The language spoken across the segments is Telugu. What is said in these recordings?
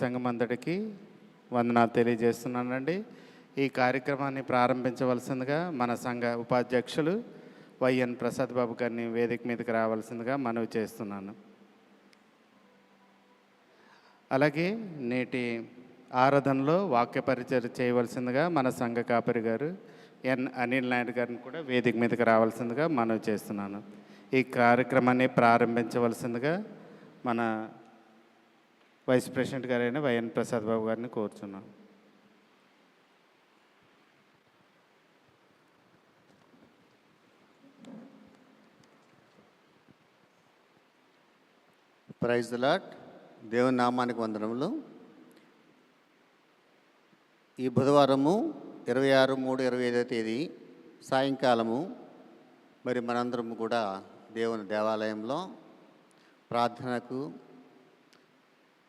సంఘం అంతటికి వందనాలు తెలియజేస్తున్నానండి. ఈ కార్యక్రమాన్ని ప్రారంభించవలసిందిగా మన సంఘ ఉపాధ్యక్షులు వైఎన్ ప్రసాద్ బాబు గారిని వేదిక మీదకి రావాల్సిందిగా మనవి చేస్తున్నాను. అలాగే నేటి ఆరాధనలో వాక్య పరిచయం చేయవలసిందిగా మన సంఘ కాపరి గారు ఎన్ అనిల్ నాయుడు గారిని కూడా వేదిక మీదకి రావాల్సిందిగా మనవి చేస్తున్నాను. ఈ కార్యక్రమాన్ని ప్రారంభించవలసిందిగా మన వైస్ ప్రెసిడెంట్ గారైన వైఎన్ ప్రసాద్ బాబు గారిని కోరుచున్నాను. Praise the Lord. దేవుని నామానికి వందనములు. ఈ బుధవారము 26/3/25 తేదీ సాయంకాలము మరి మనందరము కూడా దేవుని దేవాలయంలో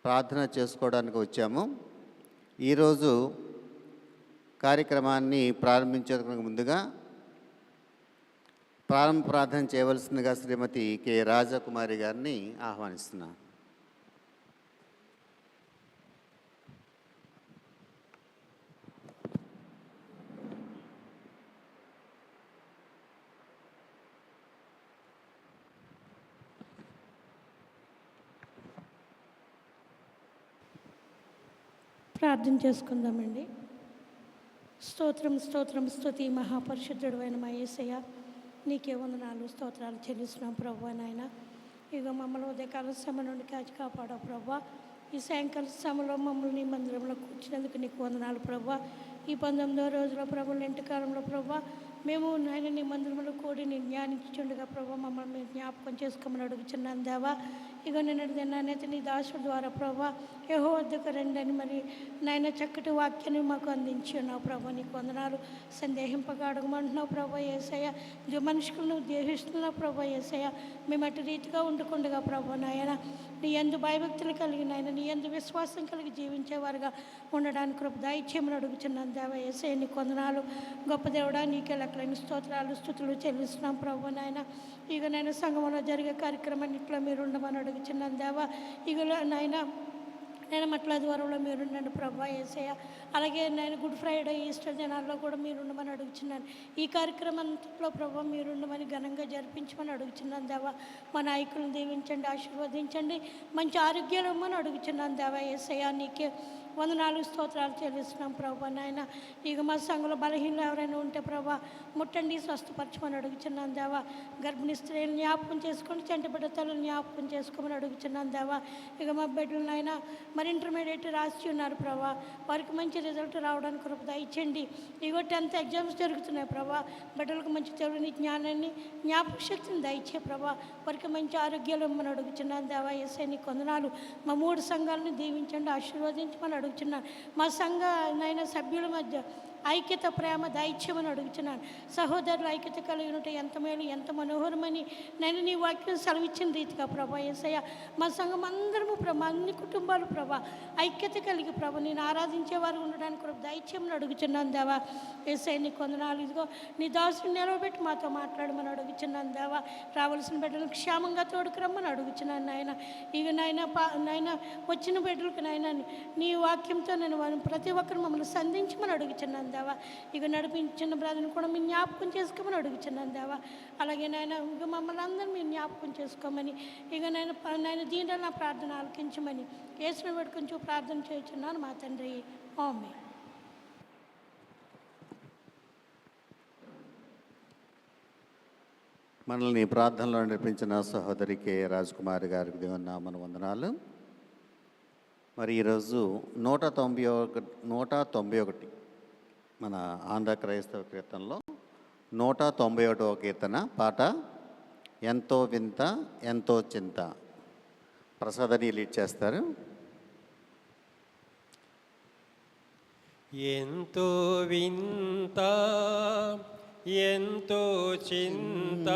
ప్రార్థన చేసుకోవడానికి వచ్చాము. ఈరోజు కార్యక్రమాన్ని ప్రారంభించేందుకు ముందుగా ప్రారంభ ప్రార్థన చేయవలసిందిగా శ్రీమతి కె రాజకుమారి గారిని ఆహ్వానిస్తున్నాను. ప్రార్థన చేసుకుందామండి. స్తోత్రం స్తోత్రం స్తుతి మహాపరిశుద్ధుడు అయిన మా యేసయ్య, నీకే వందనాలు స్తోత్రాలు చెల్లిస్తున్నాం ప్రభువా. నాయన ఇక మమ్మల్ని ఉదయకాల శ్రమ నుండి కాచి కాపాడావు ప్రభువా. ఈ సాయంకాల శ్రమలో మమ్మల్ని మందిరంలో కూర్చున్నందుకు నీకు వందనాలు ప్రభువా. ఈ 19వ రోజులో ప్రభువుల ఇంటికాలంలో ప్రభువా మేము నాయన నీ మందిరంలో కూడి నీ ధ్యానించుండగా ప్రభావ మమ్మల్ని మీరు జ్ఞాపకం చేసుకోమని అడుగుచున్నాను దేవా. ఇక నిన్నటి నాణ్యత నీ దాసుడు ద్వారా ప్రభా యెహోవా వద్దకు రండి అని మరి నాయన చక్కటి వాక్యాన్ని మాకు అందించి ఉన్నావు ప్రభా. నీకు వందనాలు. సందేహింపగా అడగమంటున్నావు ప్రభా యేసయ్య. మనుషులను నువ్వు దేహిస్తున్నావు ప్రభా యేసయ్య. మేము అటు రీతిగా ఉండకుండగా ప్రభా నాయన నీ యందు భయభక్తులు కలిగిన ఆయన నీ యందు విశ్వాసం కలిగి జీవించేవారుగా ఉండడానికి కృప దయచేయమని అడుగుచున్నాను దేవా యేసయ్య. నీకు వందనాలు. గొప్ప దేవుడా, నీకే లెక్కలేని స్తోత్రాలు స్తుతులు చెల్లిస్తున్నాం ప్రభు నాయన. ఇక నేను సంఘంలో జరిగే కార్యక్రమాన్నిట్లో మీరు ఉండమని అడుగుచున్నాను దేవా. ఇక నాయన నేను మట్ల ద్వారంలో మీరుండండి ప్రభా యేసయ్య. అలాగే నేను గుడ్ ఫ్రైడే ఈస్టర్ దినాల్లో కూడా మీరుండమని అడుగుచున్నాను. ఈ కార్యక్రమంలో ప్రభా మీరుండమని ఘనంగా జరిపించమని అడుగుచున్నాను దేవా. మా నాయకులను దీవించండి, ఆశీర్వదించండి, మంచి ఆరోగ్యాలు ఇవ్వమని అడుగుచున్నాను దేవా యేసయ్య. నీకే వందనాలు స్తోత్రాలు చెల్లిస్తున్నాం ప్రభా నాయన. ఇక మా సంఘంలో బలహీనలు ఎవరైనా ఉంటే ప్రభా ముట్టండి, స్వస్థపరచమని అడుగుచున్నాను దేవా. గర్భిణీ స్త్రీలను జ్ఞాపకం చేసుకోండి, చంటి బిడ్డ తల్లులను జ్ఞాపకం చేసుకోమని అడుగుచున్నాను దేవా. ఇక మా బిడ్డలనైనా మరి ఇంటర్మీడియట్ రాసి ఉన్నారు ప్రభా, వారికి మంచి రిజల్ట్ రావడానికి కృప దయచేయండి. ఇగో 10th ఎగ్జామ్స్ జరుగుతున్నాయి ప్రభా. బిడ్డలకు మంచి తెలివిని జ్ఞానాన్ని జ్ఞాపక శక్తిని దయచే ప్రభా. వారికి మంచి ఆరోగ్యాలు ఇమ్మని అడుగుచున్నాను దేవా యేసయ్య. నీకు వందనాలు. మా 3 సంఘాలను దీవించండి, ఆశీర్వదించమని అడుగుచున్నాను. మా సంఘ నాయన సభ్యుల మధ్య ఐక్యత ప్రేమ దైత్యమని అడుగుచున్నాను. సహోదరుల ఐక్యత కలిగి ఉంటే ఎంత మేలు, ఎంత మనోహరమని నేను నీ వాక్యం సెలవిచ్చిన రీతిగా ప్రభా యేసయ్య. మా సంఘం అందరము ప్రభా, అన్ని కుటుంబాలు ప్రభా ఐక్యత కలిగి ప్రభా నేను ఆరాధించేవారు ఉండడానికి కూడా దైత్యమని అడుగుచున్నాను దేవా యేసయ్య. నీకు వందనాలు. ఇదిగో నీ దాసుని నిలవబెట్టి మాతో మాట్లాడమని అడుగుచున్నాను దేవా. రావాల్సిన బిడ్డలకు క్షేమంగా తోడుకురమ్మని అడుగుచున్నాను నాయన. ఇక నాయన వచ్చిన బిడ్డలకు నాయన నీ వాక్యంతో నేను ప్రతి ఒక్కరు మమ్మల్ని సంధించమని అడుగుచున్నాను దేవా. ఇక నడిపించిన బ్రదర్ని కూడా మీరు జ్ఞాపకం చేసుకోమని అడుగుచున్నాను దేవా. అలాగే నాయన ఇక మమ్మల్ని అందరూ మీరు జ్ఞాపకం చేసుకోమని ఇక నేను దీంట్లో నా ప్రార్థన ఆలకించమని యేసుని పెట్టుకొని ప్రార్థన చేస్తున్నాను మా తండ్రి. ఆమేన్. మనల్ని ప్రార్థనలో నడిపించిన సహోదరి కె రాజకుమారి గారికి దేవుని నామమున వందనాలు. మరి ఈరోజు 191 మన ఆంధ్ర క్రైస్తవ కీర్తనలో 191వ కీర్తన పాట ఎంతో వింత ఎంతో చింత. ప్రసాదని లీడ్ చేస్తారు. ఎంతో వింత ఎంతో చింత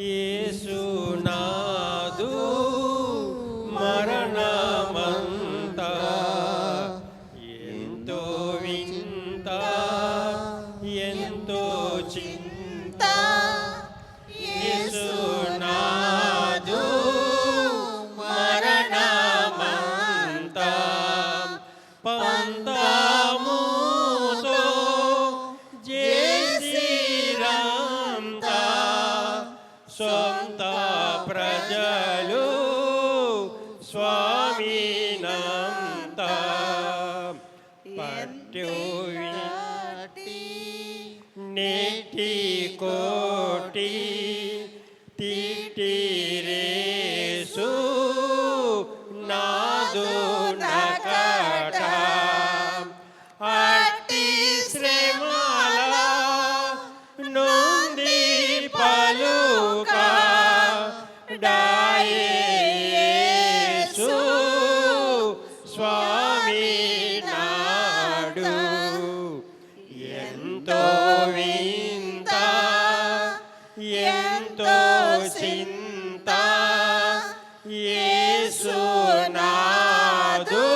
యేసునాదు మరణమంత. ఎంతో వింత ఎంతో చింత యేసునాదు మరణమంత. నేటి కోటి తిటిరేసు నాదు నకట అట్టి శ్రమల నొంది పలుక డాయేసు స్వామి నాడు ఎంతో వింత ఎంతో చింత యేసు నాదు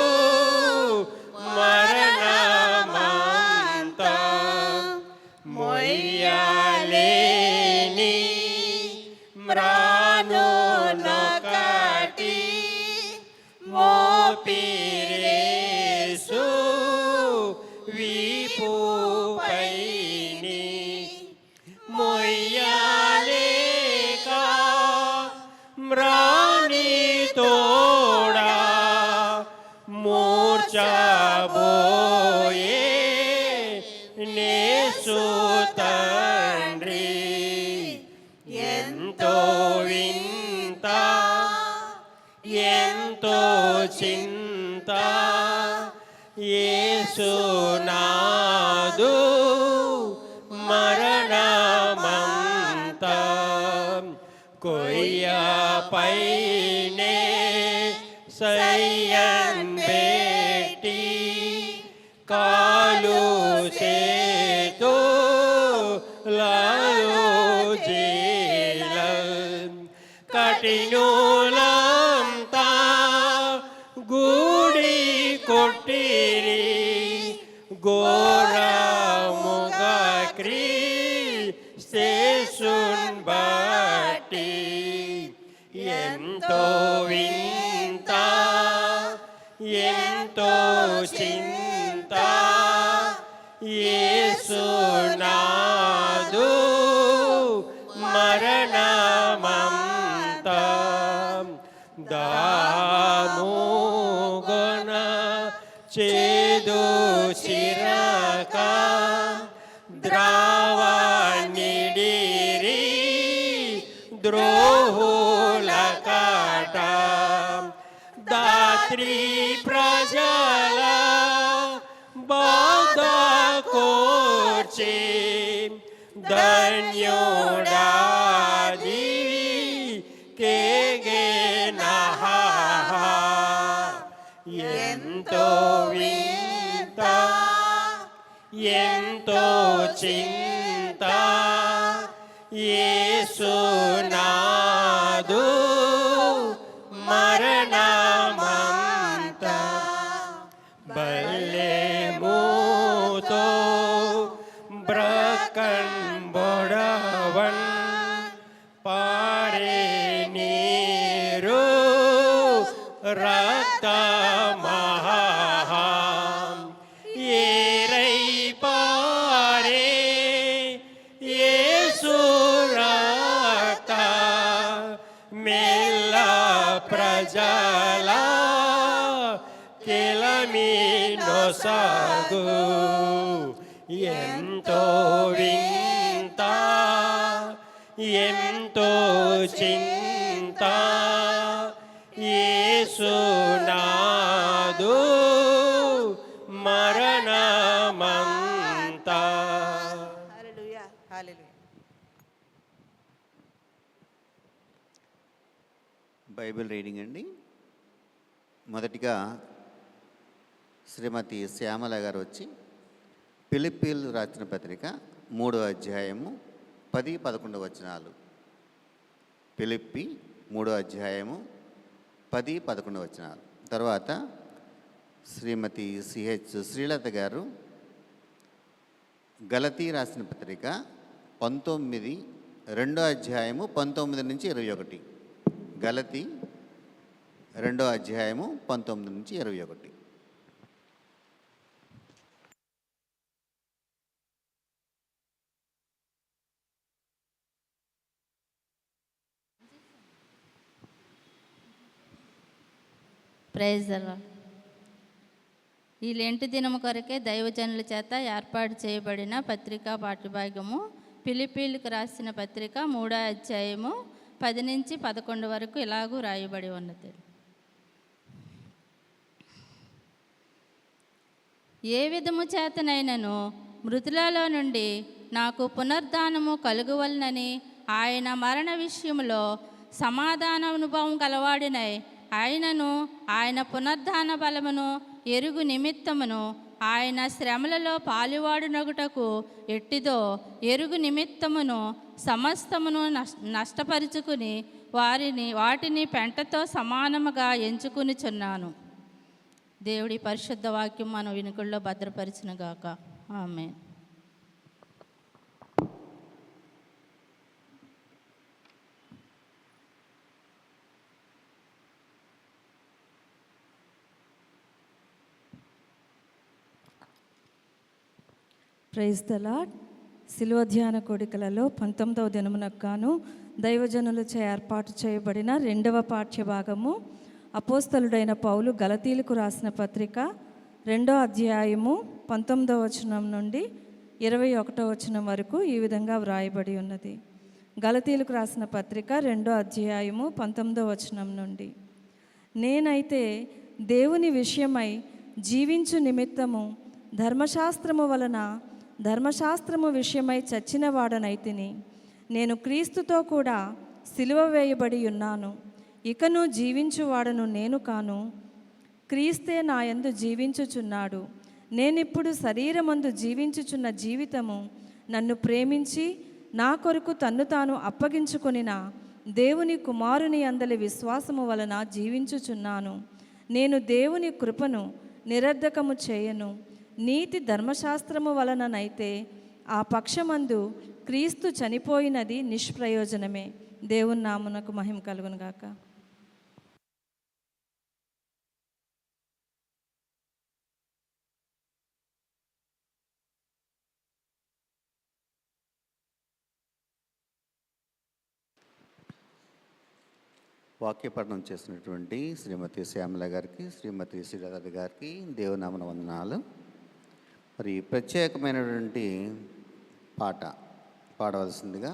మరణమంత మొయ్యలేని మ్రానునొకటి మోపిరేసు వీపుపైని మొయ్యలేక మ్రాని తోడా మూర్ఛబోయే నేసు తండ్రి ఎంతో వింత ఎంతో చింత యేసు నాదు మరణమంత కొయ్యపైనే సయ్యన్ బేటి కాలు చేతో లాలు జీల కఠినులంతా గూడి కొట్టిరి ఘోరముగా క్రీస్తున్ బట్టి ఎంతో వింత ఎంతో చింత యేసు నాదు మరణమంత దాముగొన చేదు చిరక ద్రావణిడిరి ద్రోహుల కట దాత్రి ప్రజల బాధ కోర్చి ధన్యుడాది కేగే నహా ఎంతో వింత ఎంతో చింత యేసు నాదు మరణమంత బల్లెముతో బ్రకన్ బొడవన్ పారే నీరు రక్తమహం ఏరై పారే యేసు రక్త మెల్ల ప్రజల కెలమినొసగు ఎంతో వింత ఎంతో చింత యేసు నాదు మరణమంత హల్లెలూయా హల్లెలూయా. బైబిల్ రీడింగ్ అండి. మొదటిగా శ్రీమతి శ్యామల గారు వచ్చి ఫిలిప్పీలు రాసిన పత్రిక 3వ అధ్యాయము 10-11 వచనాలు. ఫిలిప్పి 3వ అధ్యాయము 10-11 వచనాలు. తర్వాత శ్రీమతి సిహెచ్ శ్రీలత గారు గలతీ రాసిన పత్రిక 2వ అధ్యాయము 19 నుంచి 21. గలతీ 2వ అధ్యాయము 19 నుంచి 21. Praise the Lord. ఈ లెంటి దినము కొరకే దైవజనుల చేత ఏర్పాటు చేయబడిన పత్రికా పాఠ్యభాగము ఫిలిప్పీలకు రాసిన పత్రిక 3వ అధ్యాయము 10 నుంచి 11 వరకు ఇలాగూ రాయబడి ఉన్నది. ఏ విధము చేతనైనను మృతులలో నుండి నాకు పునరుద్ధానము కలుగువలనని ఆయన మరణ విషయంలో సమాధాన అనుభవం గలవాడినై ఆయనను ఆయన పునరుద్ధాన బలమును ఎరుగు నిమిత్తమును ఆయన శ్రమలలో పాలువాడునగుటకు ఎట్టిదో ఎరుగు నిమిత్తమును సమస్తమును నష్టపరుచుకుని వాటిని పెంటతో సమానముగా ఎంచుకునిచున్నాను. దేవుడి పరిశుద్ధ వాక్యం మన వినుకుల్లో భద్రపరిచినగాక. ఆమేన్. Praise the Lord. శిలువ ధ్యాన కోడికలలో 19వ దినమునకు గాను దైవజనులచే ఏర్పాటు చేయబడిన 2వ పాఠ్యభాగము అపోస్తలుడైన పౌలు గలతీలకు రాసిన పత్రిక 2వ అధ్యాయము 19వ వచనం నుండి 21వ వచనం వరకు ఈ విధంగా వ్రాయబడి ఉన్నది. గలతీలకు రాసిన పత్రిక 2వ అధ్యాయము 19వ వచనం నుండి, నేనైతే దేవుని విషయమై జీవించు నిమిత్తము ధర్మశాస్త్రము విషయమై చచ్చిన వాడనైతిని. నేను క్రీస్తుతో కూడా సిలువ వేయబడి ఉన్నాను. ఇకను జీవించువాడను నేను కాను, క్రీస్తే నా యందు జీవించుచున్నాడు. నేనిప్పుడు శరీరమందు జీవించుచున్న జీవితము నన్ను ప్రేమించి నా కొరకు తన్ను తాను అప్పగించుకొనిన దేవుని కుమారుని అందలి విశ్వాసము వలన జీవించుచున్నాను. నేను దేవుని కృపను నిరర్ధకము చేయను. నీతి ధర్మశాస్త్రము వలననైతే ఆ పక్షమందు క్రీస్తు చనిపోయినది నిష్ప్రయోజనమే. దేవుని నామునకు మహిమ కలుగును గాక. వాక్యపఠనం చేసినటువంటి శ్రీమతి శ్యామల గారికి, శ్రీమతి శ్రీలత గారికి దేవునామన వందనాలు. మరి ప్రత్యేకమైనటువంటి పాట పాడవలసిందిగా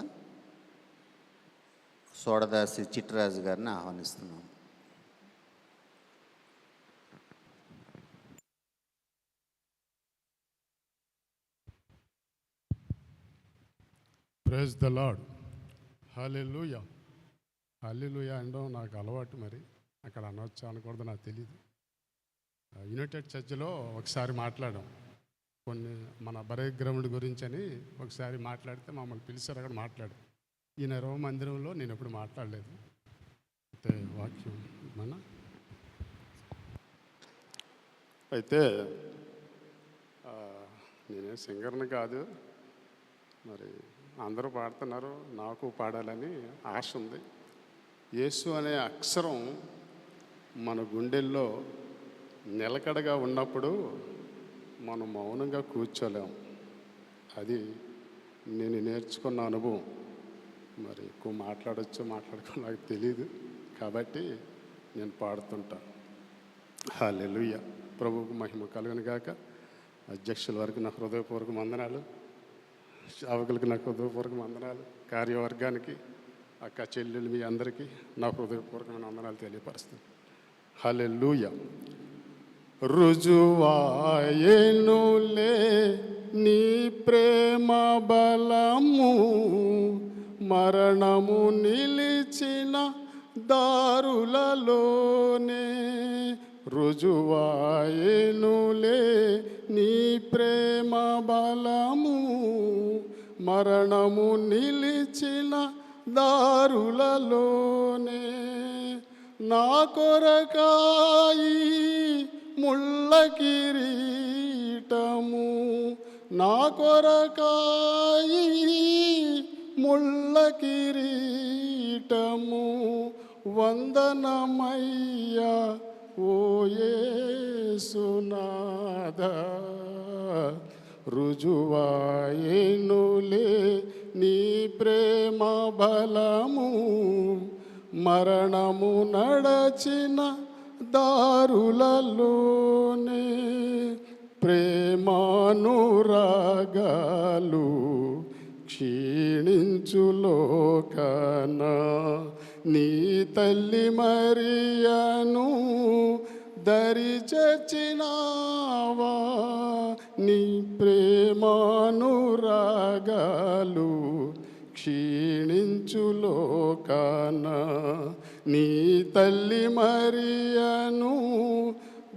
సోడదాసి చిట్రాజు గారిని ఆహ్వానిస్తున్నాం. Praise the Lord. హల్లెలూయా. హల్లెలూయా అనడం నాకు అలవాటు, మరి అక్కడ అనొచ్చా అనకూడదు నాకు తెలియదు. యునైటెడ్ చర్చిలో ఒకసారి మాట్లాడాం, కొన్ని మన బరే గ్రౌండ్ గురించి అని ఒకసారి మాట్లాడితే మమ్మల్ని పిలిచారు, అక్కడ మాట్లాడాం. ఈ నెరవ మందిరంలో నేను ఎప్పుడు మాట్లాడలేదు. అయితే వాక్యం అయితే నేనే సింగర్ని కాదు, మరి అందరూ పాడుతున్నారు, నాకు పాడాలని ఆశ ఉంది. యేసు అనే అక్షరం మన గుండెల్లో నిలకడగా ఉన్నప్పుడు మనం మౌనంగా కూర్చోలేము. అది నేను నేర్చుకున్న అనుభవం. మరి ఎక్కువ మాట్లాడొచ్చో మాట్లాడుకో నాకు తెలియదు, కాబట్టి నేను పాడుతుంటాను. హల్లెలూయా. ప్రభువుకు మహిమ కలుగును గాక. అధ్యక్షుల వరకు నా హృదయపూర్వక వందనాలు, సేవకులకు నా హృదయపూర్వక వందనాలు, కార్యవర్గానికి, అక్క చెల్లెలు మీ అందరికీ నా హృదయపూర్వకమైన వందనాలు తెలియపరుస్తాను. హల్లెలూయా. రుజువాయెనులే నీ ప్రేమ బలము, మరణము నిలిచిన దారులలోనే. రుజువాయెనులే నీ ప్రేమ బలము, మరణము నిలిచిన దారులలోనే. నా కొరకాయి ముళ్ళ కిరీటము, నా కొరకాయి ముళ్ళ కిరీటము, వందనమయ్యా ఓ యేసునాథా. రుజువాయెనులే నీ ప్రేమ బలము, మరణము నడచిన దారులలోనే. ప్రేమానురాగాలు క్షీణించు లోకాన నీ తల్లి మరియను దరి చేర్చినావా. నీ ప్రేమానురాగాలు క్షీణించు లోకాన నీ తల్లి మరియను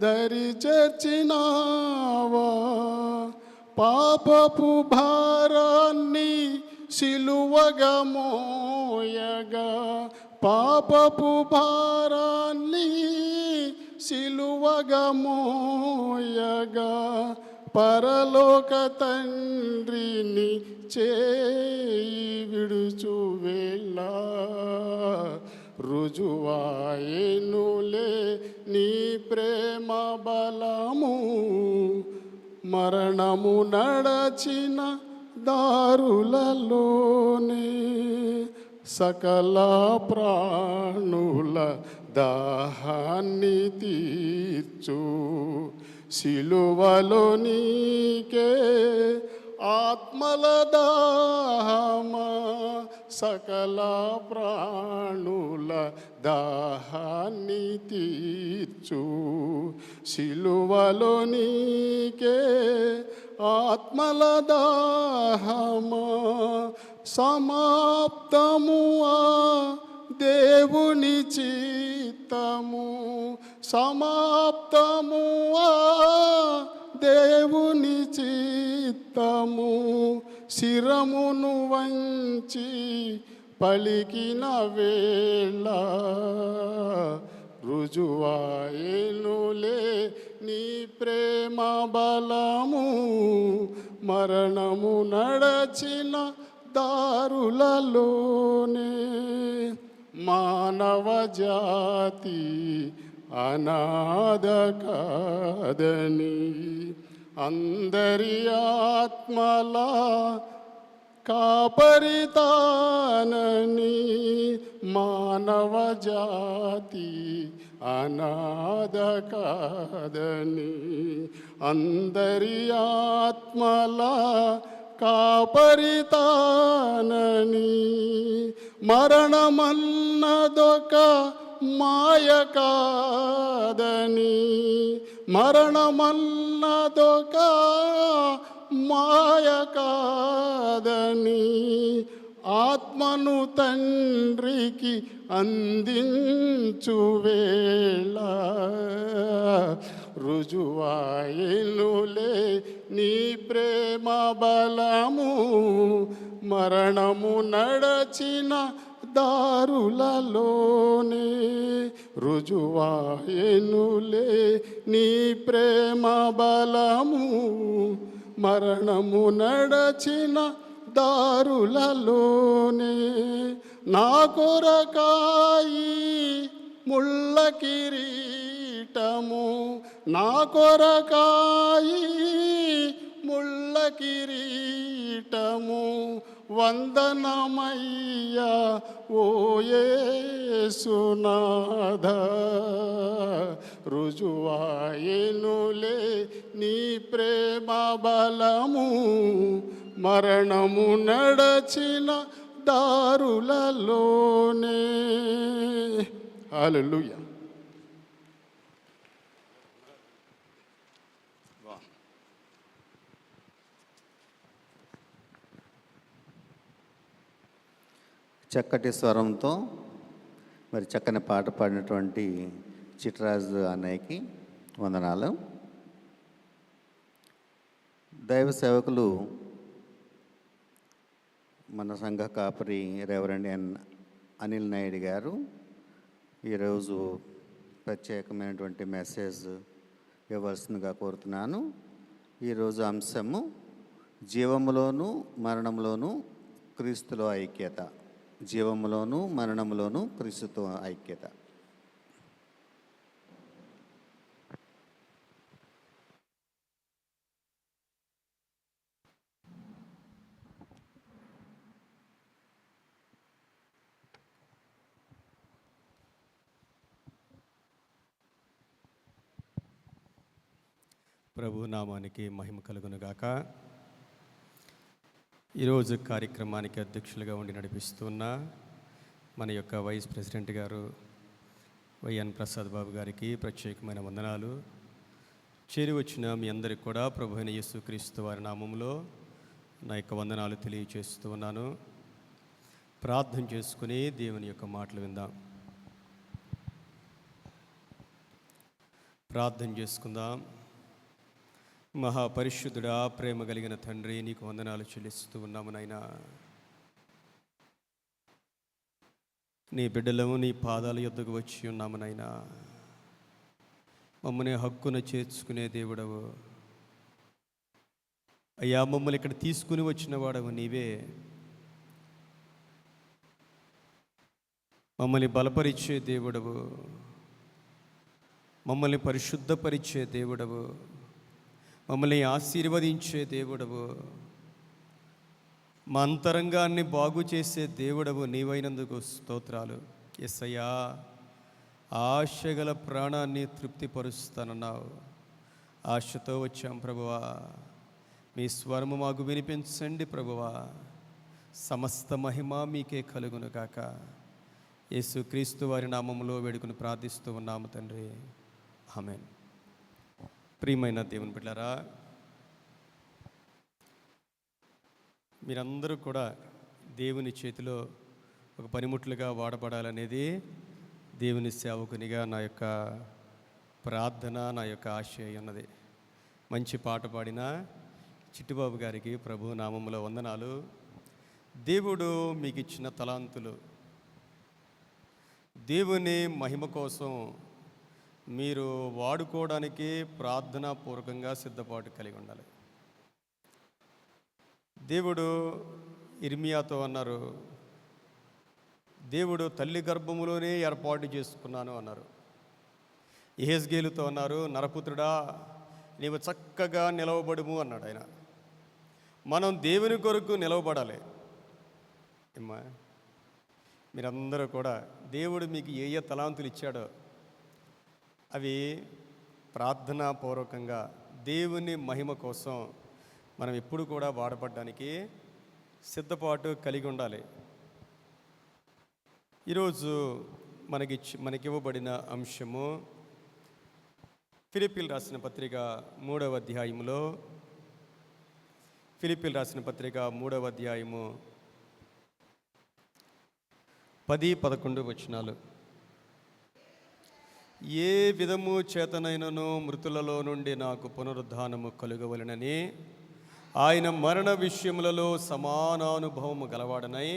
దరి చేర్చినావా. పాపపు భారాన్ని సిలువగా మోయగా, పాపపు భారాన్ని సిలువగా మోయగా, పరలోక తండ్రిని చేయి విడుచు వేళ రుజువాయేనులే నీ ప్రేమ బలము. మరణము నడచిన దారులలోనే సకల ప్రాణుల దాహాన్ని తీర్చు. సిలువలో నీకే ఆత్మల దాహమా, సకల ప్రాణుల దాహాన్ని తీర్చు. సిలువలో నీకే ఆత్మల దాహమా. సమాప్తము ఆ దేవుని చిత్తము, సమాప్తము ఆ దేవుని చిత్తము. శిరమును వంచి పలికిన వేళ రుజువాయేనులే నీ ప్రేమ బలము. మరణము నడచిన దారులలోనే మానవ జాతి అనాథ కాదని, అందరి ఆత్మల కాపరితానని. మానవ జాతి అనాథ కాదని, అందరి ఆత్మల కాపరితానని. మరణమన్నదొక మాయ కాదని, మరణమన్నదొక మాయ కాదని. ఆత్మను తండ్రికి అందించు వేళ రుజువాయేనులే నీ ప్రేమ బలము. మరణము నడచిన దారులలోనే రుజువాయేనులే నీ ప్రేమ బలము. మరణము నడచిన దారులలోనే నా కొరకాయి ముళ్ళ కిరీటము, నా కొరకాయి ముళ్ళ కిరీటము. వందనమయ్యా ఓ యేసునాథ. రుజువాయేనులే నీ ప్రేమ బలము. మరణము నడచిన దారులలోనే. హల్లెలూయా. చక్కటి స్వరంతో మరి చక్కని పాట పాడినటువంటి చిట్రాజు అన్నయ్యకి వందనాలు. దైవ సేవకులు మన సంఘ కాపరి రెవరెండ్ ఎన్ అనిల్ నాయుడు గారు ఈరోజు ప్రత్యేకమైనటువంటి మెసేజ్ ఇవ్వాల్సిందిగా కోరుతున్నాను. ఈరోజు అంశము జీవములోను మరణంలోను క్రీస్తులో ఐక్యత. జీవములోను మరణంలోను క్రీస్తుతో ఐక్యత. ప్రభు నామానికి మహిమ కలుగునుగాక. ఈరోజు కార్యక్రమానికి అధ్యక్షులుగా ఉండి నడిపిస్తున్న మన యొక్క వైస్ ప్రెసిడెంట్ గారు వైఎన్ ప్రసాద్ బాబు గారికి ప్రత్యేకమైన వందనాలు. చేరి వచ్చిన మీ అందరికి కూడా ప్రభు అయిన యేసుక్రీస్తు వారి నామంలో నా యొక్క వందనాలు తెలియజేస్తూ ఉన్నాను. ప్రార్థన చేసుకుని దేవుని యొక్క మాటలు విందాం. ప్రార్థన చేసుకుందాం. మహాపరిశుద్ధుడా, ప్రేమ కలిగిన తండ్రి, నీకు వందనాలు చెల్లిస్తూ ఉన్నాము నాయనా. నీ బిడ్డలము నీ పాదాల యొద్దకు వచ్చి ఉన్నాము నాయనా. మమ్మల్ని హక్కున చేర్చుకునే దేవుడవు అయ్యా. మమ్మల్ని ఇక్కడ తీసుకుని వచ్చిన వాడవు నీవే. మమ్మల్ని బలపరిచే దేవుడవు, మమ్మల్ని పరిశుద్ధపరిచే దేవుడవు, మమ్మల్ని ఆశీర్వదించే దేవుడవు, మా అంతరంగాన్ని బాగు చేసే దేవుడవు నీవైనందుకు స్తోత్రాలు. యేసయ్యా, ఆశగల ప్రాణాన్ని తృప్తిపరుస్తానన్నావు. ఆశతో వచ్చాం ప్రభువా. మీ స్వరము మాకు వినిపించండి ప్రభువా. సమస్త మహిమ మీకే కలుగును గాక. యేసుక్రీస్తు వారి నామములో వేడుకుని ప్రార్థిస్తూ ఉన్నాము తండ్రి, ఆమేన్. ప్రియమైన దేవుని బిడ్డలారా, మీరందరూ కూడా దేవుని చేతిలో ఒక పనిముట్లుగా వాడబడాలనేది దేవుని సేవకునిగా నా యొక్క ప్రార్థన, నా యొక్క ఆశయం ఉన్నది. మంచి పాట పాడిన చిట్టుబాబు గారికి ప్రభు నామములో వందనాలు. దేవుడు మీకు ఇచ్చిన తలాంతులు దేవుని మహిమ కోసం మీరు వాడుకోవడానికి ప్రార్థనాపూర్వకంగా సిద్ధపాటు కలిగి ఉండాలి. దేవుడు ఇర్మియాతో అన్నారు, దేవుడు తల్లి గర్భములోనే ఏర్పాటు చేసుకున్నాను అన్నారు. యెహెజ్కేలుతో అన్నారు, నరపుత్రుడా నీవు చక్కగా నిలవబడుము అన్నాడు ఆయన. మనం దేవుని కొరకు నిలవబడాలి. ఏమ్మా, మీరందరూ కూడా దేవుడు మీకు ఏ ఏ తలాంతులు ఇచ్చాడో అవి ప్రార్థనాపూర్వకంగా దేవుని మహిమ కోసం మనం ఎప్పుడు కూడా వాడబడడానికి సిద్ధపాటు కలిగి ఉండాలి. ఈరోజు మనకివ్వబడిన అంశము ఫిలిప్పీలు రాసిన పత్రిక 3వ అధ్యాయములో, ఫిలిప్పీలు రాసిన పత్రిక 3వ అధ్యాయము 10-11 వచనాలు. ఏ విధము చేతనైనను మృతులలో నుండి నాకు పునరుద్ధానము కలుగవలెనని ఆయన మరణ విషయములలో సమానానుభవము గలవాడనై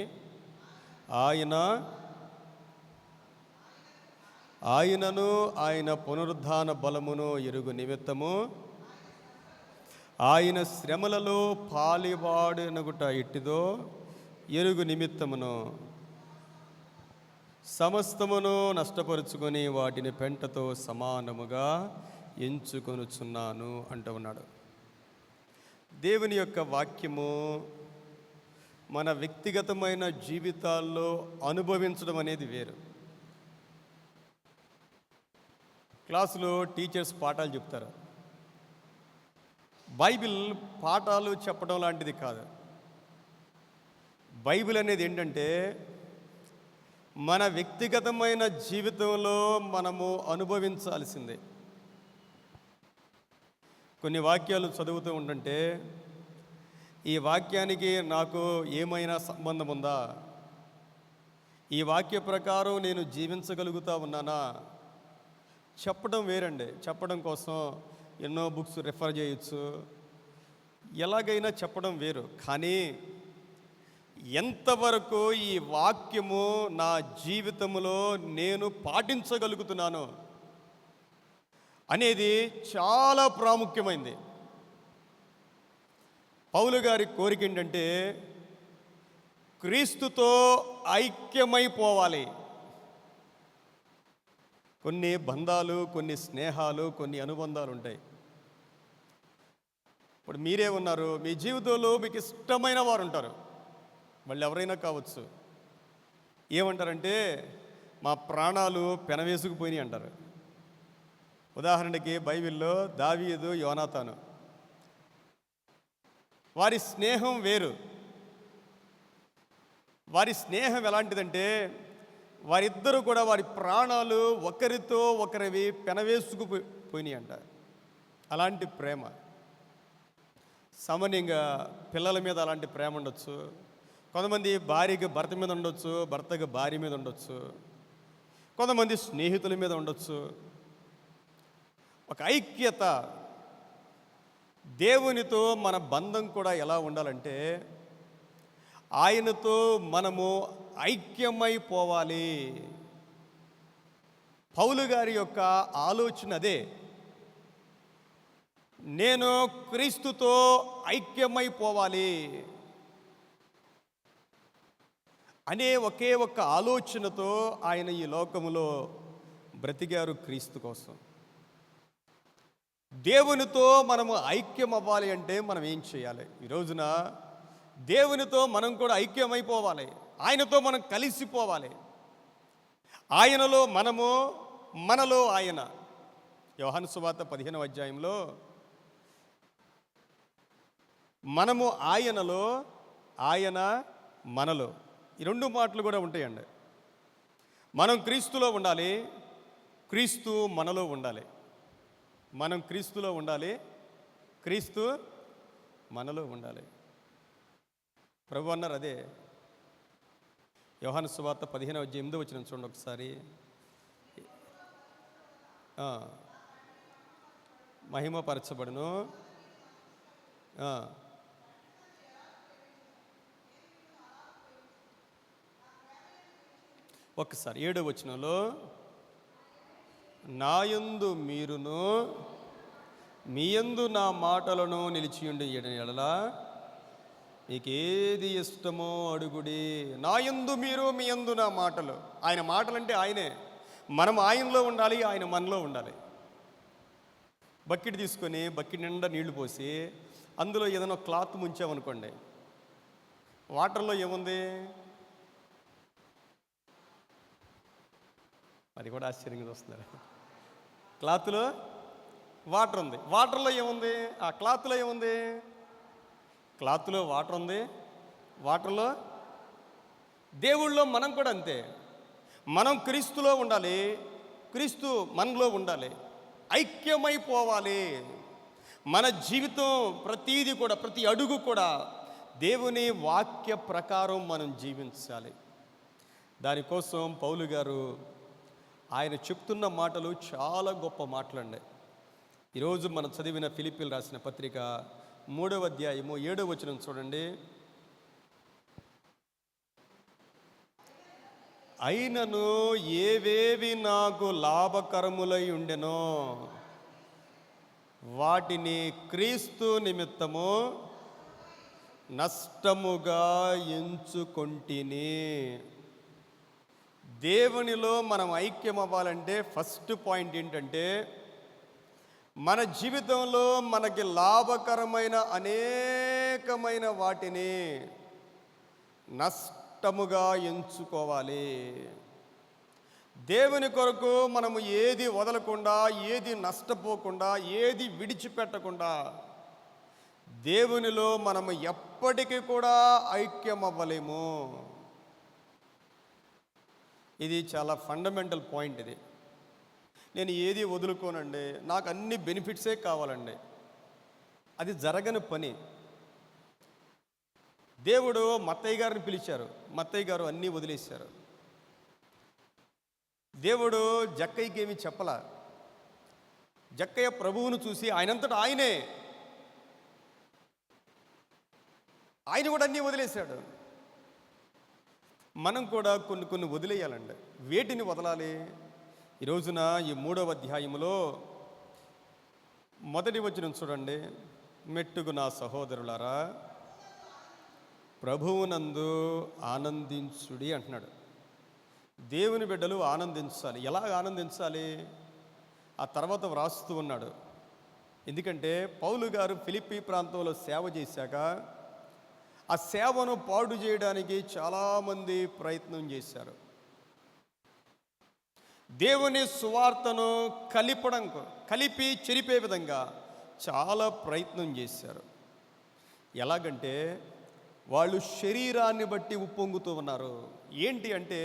ఆయనను ఆయన పునరుద్ధాన బలమును ఎరుగు నిమిత్తము ఆయన శ్రమలలో పాలివాడనగుట ఇట్టిదో ఎరుగు నిమిత్తమును సమస్తమును నష్టపరుచుకొని వాటిని పెంటతో సమానముగా ఎంచుకొనుచున్నాను అంటూ ఉన్నాడు. దేవుని యొక్క వాక్యము మన వ్యక్తిగతమైన జీవితాల్లో అనుభవించడం అనేది వేరు. క్లాసులో టీచర్స్ పాఠాలు చెప్తారు. బైబిల్ పాఠాలు చెప్పడం లాంటిది కాదు. బైబిల్ అనేది ఏంటంటే మన వ్యక్తిగతమైన జీవితంలో మనము అనుభవించాల్సిందే. కొన్ని వాక్యాలు చదువుతూ ఉంటుంటే ఈ వాక్యానికి నాకు ఏమైనా సంబంధం ఉందా, ఈ వాక్య ప్రకారం నేను జీవించగలుగుతా ఉన్నానా చెప్పడం వేరండి. చెప్పడం కోసం ఎన్నో బుక్స్ రెఫర్ చేయొచ్చు, ఎలాగైనా చెప్పడం వేరు. కానీ ఎంతవరకు ఈ వాక్యము నా జీవితంలో నేను పాటించగలుగుతున్నాను అనేది చాలా ప్రాముఖ్యమైంది. పౌలు గారి కోరిక ఏంటంటే క్రీస్తుతో ఐక్యమైపోవాలి. కొన్ని బంధాలు, కొన్ని స్నేహాలు, కొన్ని అనుబంధాలు ఉంటాయి. ఇప్పుడు మీరే ఉన్నారు, మీ జీవితంలో మీకు ఇష్టమైన వారు ఉంటారు, వాళ్ళు ఎవరైనా కావచ్చు. ఏమంటారంటే మా ప్రాణాలు పెనవేసుకుపోయినాయి అంటారు. ఉదాహరణకి బైబిల్లో దావీదు, యోనాతాను, వారి స్నేహం వేరు. వారి స్నేహం ఎలాంటిదంటే వారిద్దరూ కూడా వారి ప్రాణాలు ఒకరితో ఒకరివి పెనవేసుకుపోయినాయి అంట. అలాంటి ప్రేమ. సామాన్యంగా పిల్లల మీద అలాంటి ప్రేమ ఉండొచ్చు, కొంతమంది భార్యకి భర్త మీద ఉండొచ్చు, భర్తకి భార్య మీద ఉండొచ్చు, కొంతమంది స్నేహితుల మీద ఉండొచ్చు. ఒక ఐక్యత. దేవునితో మన బంధం కూడా ఎలా ఉండాలంటే ఆయనతో మనము ఐక్యమైపోవాలి. పౌలు గారి యొక్క ఆలోచన అదే. నేను క్రీస్తుతో ఐక్యమైపోవాలి అనే ఒకే ఒక్క ఆలోచనతో ఆయన ఈ లోకములో బ్రతికారు క్రీస్తు కోసం. దేవునితో మనము ఐక్యం అవ్వాలి అంటే మనం ఏం చేయాలి? ఈ రోజున దేవునితో మనం కూడా ఐక్యమైపోవాలి. ఆయనతో మనం కలిసిపోవాలి. ఆయనలో మనము, మనలో ఆయన. యోహాను సువార్త 15వ అధ్యాయంలో మనము ఆయనలో, ఆయన మనలో, ఈ రెండు మాటలు కూడా ఉంటాయండి. మనం క్రీస్తులో ఉండాలి, క్రీస్తు మనలో ఉండాలి. మనం క్రీస్తులో ఉండాలి, క్రీస్తు మనలో ఉండాలి. ప్రభు అన్నారు అదే. యోహాను సువార్త 15వ అధ్యాయం 8వ వచనం చూడండి ఒకసారి. మహిమపరచబడును. ఒక్కసారి 7వ వచనంలో నాయందు మీరును మీయందు నా మాటలను నిలిచియుండి ఎడల మీకేది ఇష్టమో అడుగుడి. నాయందు మీరు, మీయందు నా మాటలు. ఆయన మాటలంటే ఆయనే. మనం ఆయనలో ఉండాలి, ఆయన మనలో ఉండాలి. బకెట్ తీసుకొని బకెట్ నిండా నీళ్లు పోసి అందులో ఏదైనా క్లాత్ ముంచామనుకోండి, వాటర్లో ఏముంది? అది కూడా ఆశ్చర్యంగా చూస్తున్నారు. క్లాత్లో వాటర్ ఉంది, వాటర్లో ఏముంది? ఆ క్లాత్లో ఏముంది? క్లాత్లో వాటర్ ఉంది, వాటర్లో దేవుళ్ళో మనం కూడా అంతే. మనం క్రీస్తులో ఉండాలి, క్రీస్తు మనలో ఉండాలి, ఐక్యమైపోవాలి. మన జీవితం ప్రతీది కూడా, ప్రతి అడుగు కూడా దేవుని వాక్య ప్రకారం మనం జీవించాలి. దానికోసం పౌలు గారు ఆయన చెప్తున్న మాటలు చాలా గొప్ప మాటలండి. ఈరోజు మనం చదివిన ఫిలిప్పీలు రాసిన పత్రిక 3వ అధ్యాయము 7వ వచనం చూడండి. అయినను ఏవేవి నాకు లాభకరములై ఉండెనో వాటిని క్రీస్తు నిమిత్తము నష్టముగా ఎంచుకొంటిని. దేవునిలో మనం ఐక్యం అవ్వాలంటే ఫస్ట్ పాయింట్ ఏంటంటే మన జీవితంలో మనకి లాభకరమైన అనేకమైన వాటిని నష్టముగా ఎంచుకోవాలి. దేవుని కొరకు మనము ఏది వదలకుండా, ఏది నష్టపోకుండా, ఏది విడిచిపెట్టకుండా దేవునిలో మనము ఎప్పటికీ కూడా ఐక్యం అవ్వలేము. ఇది చాలా ఫండమెంటల్ పాయింట్. ఇది నేను ఏది వదులుకోనండి, నాకు అన్ని బెనిఫిట్సే కావాలండి, అది జరగని పని. దేవుడు మత్తయ్య గారిని పిలిచారు, మత్తయ్య గారు అన్నీ వదిలేశారు. దేవుడు జక్కయ్యకి ఏమీ చెప్పలా. జక్కయ్య ప్రభువును చూసి ఆయనంతటా ఆయనే, ఆయన కూడా అన్నీ వదిలేశాడు. మనం కూడా కొన్ని వదిలేయాలండి. వేటిని వదలాలి? ఈ రోజున ఈ 3వ అధ్యాయంలో 1వ వచనం చూడండి. మెట్టుగు నా సహోదరులారా ప్రభువునందు ఆనందించుడి అంటున్నాడు. దేవుని బిడ్డలు ఆనందించాలి. ఎలా ఆనందించాలి? ఆ తర్వాత వ్రాస్తూ ఉన్నాడు. ఎందుకంటే పౌలు గారు ఫిలిప్పీ ప్రాంతంలో సేవ చేశాక ఆ సేవను పాడు చేయడానికి చాలామంది ప్రయత్నం చేశారు. దేవుని సువార్తను కలిపి చెరిపే విధంగా చాలా ప్రయత్నం చేశారు. ఎలాగంటే వాళ్ళు శరీరాన్ని బట్టి ఉప్పొంగుతూ ఉన్నారు. ఏంటి అంటే,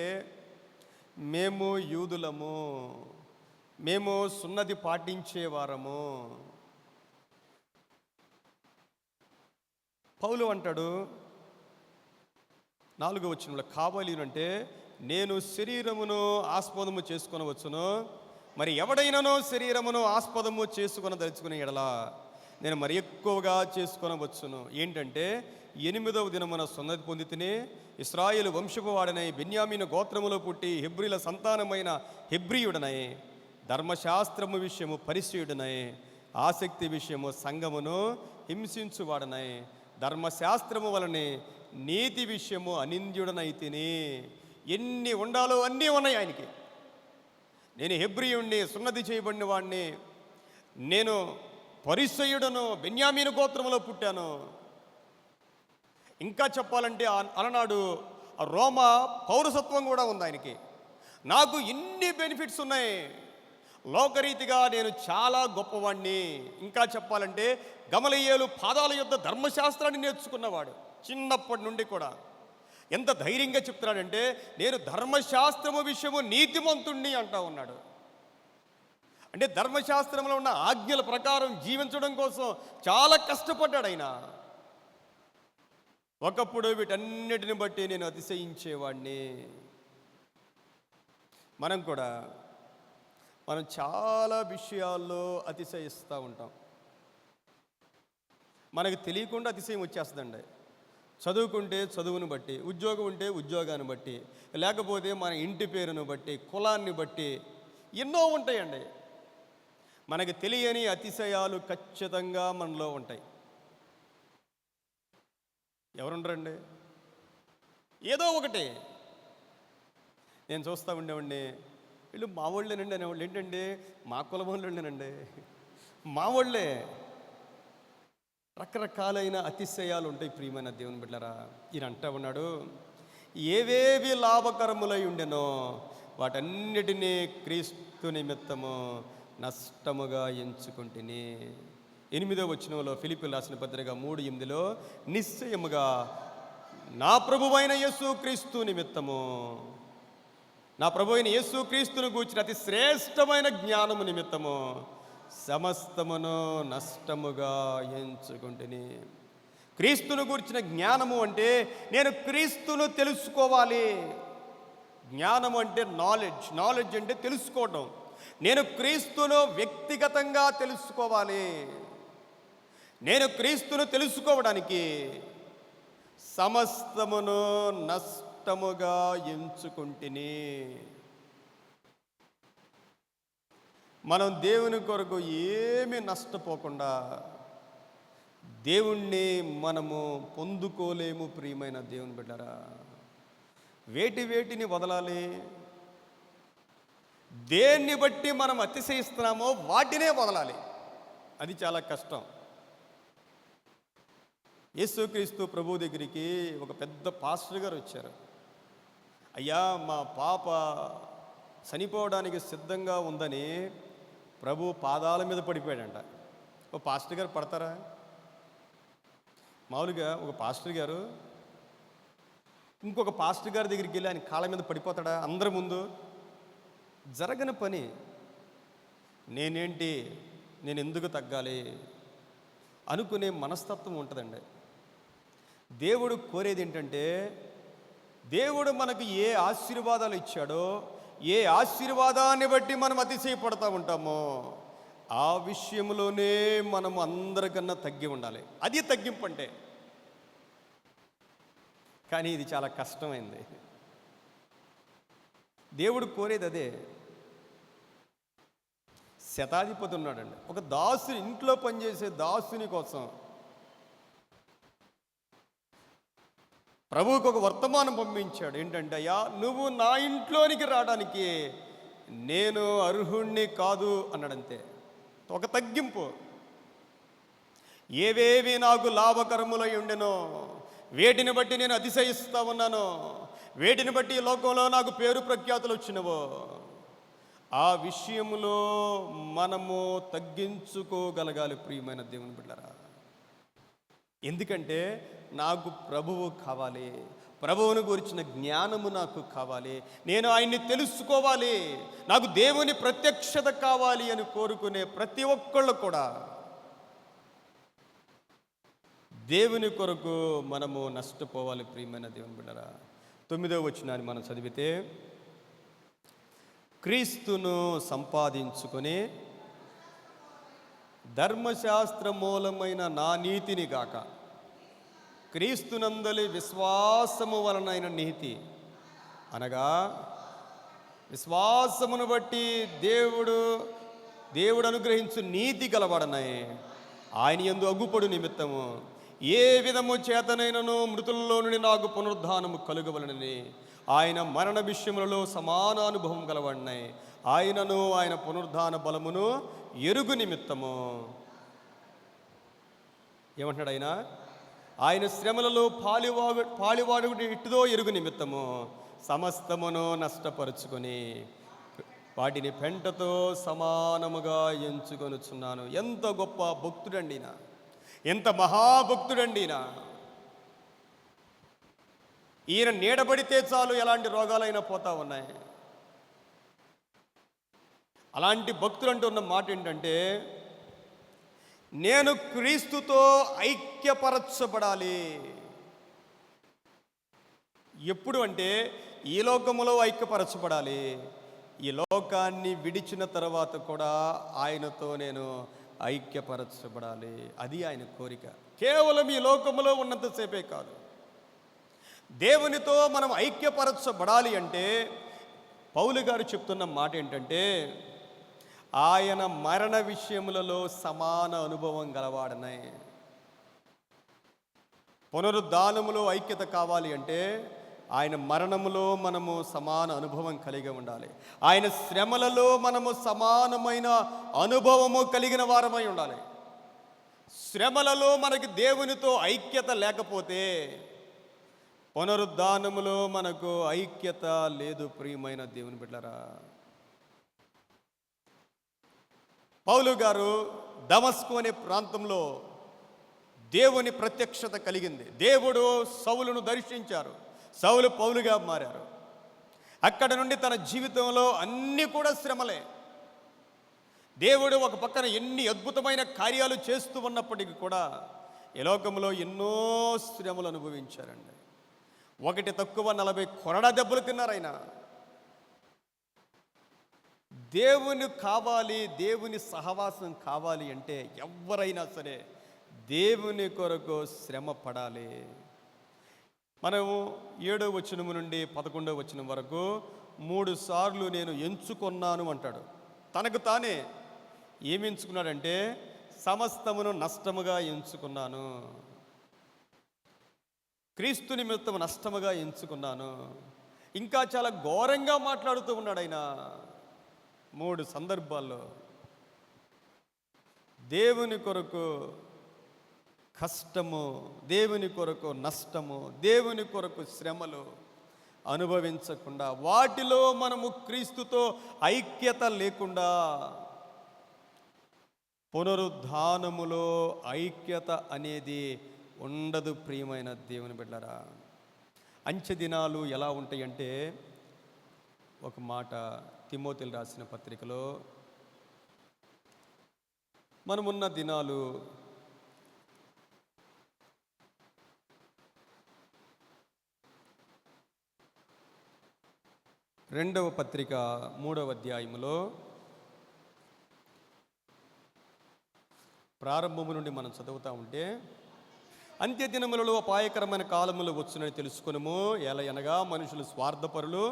మేము యూదులము, మేము సున్నతి పాటించేవారము. పౌలు అంటాడు 4వ వచనంలో, కావాలి అంటే నేను శరీరమును ఆస్పదము చేసుకొనవచ్చును, మరి ఎవడైనానో శరీరమును ఆస్పదము చేసుకొని దలుచుకునే ఎడలా నేను మరి ఎక్కువగా చేసుకొనవచ్చును. ఏంటంటే 8వ దినమున సున్నతి పొందితిని, ఇశ్రాయేలు వంశపు వాడనై, బెన్యామీను గోత్రములో పుట్టి హెబ్రీల సంతానమైన హెబ్రీయుడనై, ధర్మశాస్త్రము విషయము పరిచయుడనై, ఆసక్తి విషయము సంఘమును హింసించువాడనై, ధర్మశాస్త్రము వలనే నీతి విషయము అనింద్యుడనైతిని. ఎన్ని ఉండాలో అన్నీ ఉన్నాయి ఆయనకి. నేను హెబ్రీయుణ్ణి, సున్నతి చేయబడిన వాడిని, నేను పరిసయ్యుడను, బెన్యామీను గోత్రములో పుట్టాను. ఇంకా చెప్పాలంటే అలనాడు రోమా పౌరసత్వం కూడా ఉంది ఆయనకి. నాకు ఇన్ని బెనిఫిట్స్ ఉన్నాయి, లోకరీతిగా నేను చాలా గొప్పవాడిని. ఇంకా చెప్పాలంటే గమలీయేలు పాదాల యొద్ద ధర్మశాస్త్రాన్ని నేర్చుకున్నవాడు చిన్నప్పటి నుండి కూడా. ఎంత ధైర్యంగా చెప్తున్నాడంటే, నేను ధర్మశాస్త్రము విషయము నీతిమంతుణ్ణి అంటా ఉన్నాడు. అంటే ధర్మశాస్త్రంలో ఉన్న ఆజ్ఞల ప్రకారం జీవించడం కోసం చాలా కష్టపడ్డాడు ఆయన. ఒకప్పుడు వీటన్నిటిని బట్టి నేను అతిశయించేవాడిని. మనం చాలా విషయాల్లో అతిశయిస్తూ ఉంటాం. మనకు తెలియకుండా అతిశయం వచ్చేస్తుందండి. చదువుకుంటే చదువును బట్టి, ఉద్యోగం ఉంటే ఉద్యోగాన్ని బట్టి, లేకపోతే మన ఇంటి పేరును బట్టి, కులాన్ని బట్టి ఎన్నో ఉంటాయండి. మనకు తెలియని అతిశయాలు ఖచ్చితంగా మనలో ఉంటాయి. ఎవరుండరండి? ఏదో ఒకటి. నేను చూస్తూ ఉండేవాడిని, వీళ్ళు మా వాళ్ళేనండి అనేవాళ్ళు. ఏంటండి, మా కులం వాళ్ళేనండి, మా వాళ్ళే. రకరకాలైన అతిశయాలు ఉంటాయి. ప్రియమైన దేవుని బిడ్డలారా, ఈయన అంటా ఉన్నాడు, ఏవేవి లాభకరములై ఉండెనో వాటన్నిటినీ క్రీస్తు నిమిత్తము నష్టముగా ఎంచుకుంటుని. 8వ వచనంలో ఫిలిప్పీయులకు రాసిన పత్రిక 3:8లో, నిశ్చయముగా నా ప్రభువైన యేసుక్రీస్తు నిమిత్తము, నా ప్రభువైన యేసుక్రీస్తును గూర్చిన అతి శ్రేష్టమైన జ్ఞానము నిమిత్తము సమస్తమును నష్టముగా ఎంచుకుంటుని. క్రీస్తును గూర్చిన జ్ఞానము అంటే నేను క్రీస్తును తెలుసుకోవాలి. జ్ఞానము అంటే నాలెడ్జ్ అంటే తెలుసుకోవడం. నేను క్రీస్తును వ్యక్తిగతంగా తెలుసుకోవాలి. నేను క్రీస్తును తెలుసుకోవడానికి సమస్తమును నష్టముగా ఎంచుకుంటుని. మనం దేవుని కొరకు ఏమీ నష్టపోకుండా దేవుణ్ణి మనము పొందుకోలేము. ప్రియమైన దేవుని బిడ్డరా, వేటిని వదలాలి? దేన్ని బట్టి మనం అతిశయిస్తున్నామో వాటినే వదలాలి. అది చాలా కష్టం. యేసుక్రీస్తు ప్రభు దగ్గరికి ఒక పెద్ద పాస్టర్ గారు వచ్చారు. అయ్యా, మా పాప చనిపోవడానికి సిద్ధంగా ఉందని ప్రభు పాదాల మీద పడిపోయాడంట. ఓ పాస్టర్ గారు పడతారా? మామూలుగా ఒక పాస్టర్ గారు ఇంకొక పాస్టర్ గారి దగ్గరికి వెళ్ళి ఆయన కాళ్ళ మీద పడిపోతాడా అందరి ముందు? జరగని పని. నేను ఎందుకు తగ్గాలి అనుకునే మనస్తత్వం ఉంటుందండి. దేవుడు కోరేది ఏంటంటే, దేవుడు మనకు ఏ ఆశీర్వాదాలు ఇచ్చాడో, ఏ ఆశీర్వాదాన్ని బట్టి మనం అతిశయపడతా ఉంటామో ఆ విషయంలోనే మనం అందరికన్నా తగ్గి ఉండాలి. అది తగ్గింపు అంటే. కానీ ఇది చాలా కష్టమైంది. దేవుడు కోరేది అదే. శతాధిపతి ఉన్నాడండి, ఒక దాసుని, ఇంట్లో పనిచేసే దాసుని కోసం ప్రభువుకు ఒక వర్తమానం పంపించాడు. ఏంటంటే, అయ్యా, నువ్వు నా ఇంట్లోనికి రావడానికి నేను అర్హుణ్ణి కాదు అన్నాడంతే. ఒక తగ్గింపు. ఏవేవి నాకు లాభకరములై ఉండెనో వేటిని బట్టి నేను అతిశయిస్తా ఉన్నానో, వేటిని బట్టి ఈ లోకంలో నాకు పేరు ప్రఖ్యాతులు వచ్చినవో ఆ విషయంలో మనము తగ్గించుకోగలగాలి ప్రియమైన దేవుని బిడ్డలారా. ఎందుకంటే నాకు ప్రభువు కావాలి, ప్రభువును గురించిన జ్ఞానము నాకు కావాలి, నేను ఆయన్ని తెలుసుకోవాలి, నాకు దేవుని ప్రత్యక్షత కావాలి అని కోరుకునే ప్రతి ఒక్కళ్ళు కూడా దేవుని కొరకు మనము నష్టపోవాలి ప్రియమైన దేవుని బిడ్డలారా. 9వ వచనాన్ని మనం చదివితే, క్రీస్తును సంపాదించుకొని ధర్మశాస్త్ర మూలమైన నా నీతిని గాక క్రీస్తునందలి విశ్వాసము వలనైన నీతి, అనగా విశ్వాసమును బట్టి దేవుడు అనుగ్రహించు నీతి గలవాడనై ఆయన యందు అగుపడు నిమిత్తము ఏ విధము చేతనైనను మృతుల్లో నుండి నాకు పునరుద్ధానము కలుగవలనని ఆయన మరణ విషయములలో సమాన అనుభవం గలవాడినాయి, ఆయనను ఆయన పునరుద్ధాన బలమును ఎరుగు నిమిత్తము. ఏమంటున్నాడు ఆయన? ఆయన శ్రమలలో పాలివాడు ఇట్టుదో ఎరుగు నిమిత్తము సమస్తమును నష్టపరుచుకొని వాటిని పెంటతో సమానముగా ఎంచుకొనుచున్నాను. ఎంత గొప్ప భక్తుడండి నా, ఎంత మహాభక్తుడండి నా. ఈయన నీడబడితే చాలు ఎలాంటి రోగాలైనా పోతా ఉన్నాయి. అలాంటి భక్తులు అంటూ ఉన్న మాట ఏంటంటే, నేను క్రీస్తుతో ఐక్యపరచబడాలి. ఎప్పుడు అంటే ఈ లోకములో ఐక్యపరచబడాలి, ఈ లోకాన్ని విడిచిన తర్వాత కూడా ఆయనతో నేను ఐక్యపరచబడాలి. అది ఆయన కోరిక. కేవలం ఈ లోకములో ఉన్నంతసేపే కాదు, దేవునితో మనం ఐక్యపరచబడాలి అంటే పౌలు గారు చెప్తున్న మాట ఏంటంటే, ఆయన మరణ విషయములలో సమాన అనుభవం గలవాడనే. పునరుద్ధానములో ఐక్యత కావాలి అంటే ఆయన మరణములో మనము సమాన అనుభవం కలిగి ఉండాలి, ఆయన శ్రమలలో మనము సమానమైన అనుభవము కలిగిన వారమై ఉండాలి. శ్రమలలో మనకి దేవునితో ఐక్యత లేకపోతే పునరుద్ధానములో మనకు ఐక్యత లేదు ప్రియమైన దేవుని బిడ్డలారా. పౌలు గారు దమస్కు అనే ప్రాంతంలో దేవుని ప్రత్యక్షత కలిగింది. దేవుడు సౌలును దర్శించారు, సౌలు పౌలుగా మారారు. అక్కడ నుండి తన జీవితంలో అన్నీ కూడా శ్రమలే. దేవుడు ఒక పక్కన ఎన్ని అద్భుతమైన కార్యాలు చేస్తూ ఉన్నప్పటికీ కూడా ఈ లోకంలో ఎన్నో శ్రమలు అనుభవించారండి. ఒకటి తక్కువ 40 కొరడా దెబ్బలు తిన్నారు ఆయన. దేవుని కావాలి, దేవుని సహవాసం కావాలి అంటే ఎవరైనా సరే దేవుని కొరకు శ్రమ పడాలి. మనము 7వ వచనం నుండి 11వ వచనం వరకు 3 సార్లు నేను ఎంచుకున్నాను అంటాడు. తనకు తానే ఏమి ఎంచుకున్నాడంటే, సమస్తమును నష్టముగా ఎంచుకున్నాను, క్రీస్తు నిమిత్తం నష్టముగా ఎంచుకున్నాను. ఇంకా చాలా ఘోరంగా మాట్లాడుతూ ఉన్నాడు ఆయన 3 సందర్భాల్లో. దేవుని కొరకు కష్టము, దేవుని కొరకు నష్టము, దేవుని కొరకు శ్రమలు అనుభవించకుండా, వాటిలో మనము క్రీస్తుతో ఐక్యత లేకుండా పునరుద్ధానములో ఐక్యత అనేది ఉండదు ప్రియమైన దేవుని బిడ్డలారా. అంచె దినాలు ఎలా ఉంటాయంటే, ఒక మాట తిమోతిలు రాసిన పత్రికలో, మనమున్న దినాలు రెండవ పత్రిక 3వ అధ్యాయములో ప్రారంభము నుండి మనం చదువుతూ ఉంటే, అంత్య దినములలో అపాయకరమైన కాలములు వచ్చునని తెలుసుకొనుము. ఎలయనగా మనుషులు స్వార్థపరులు,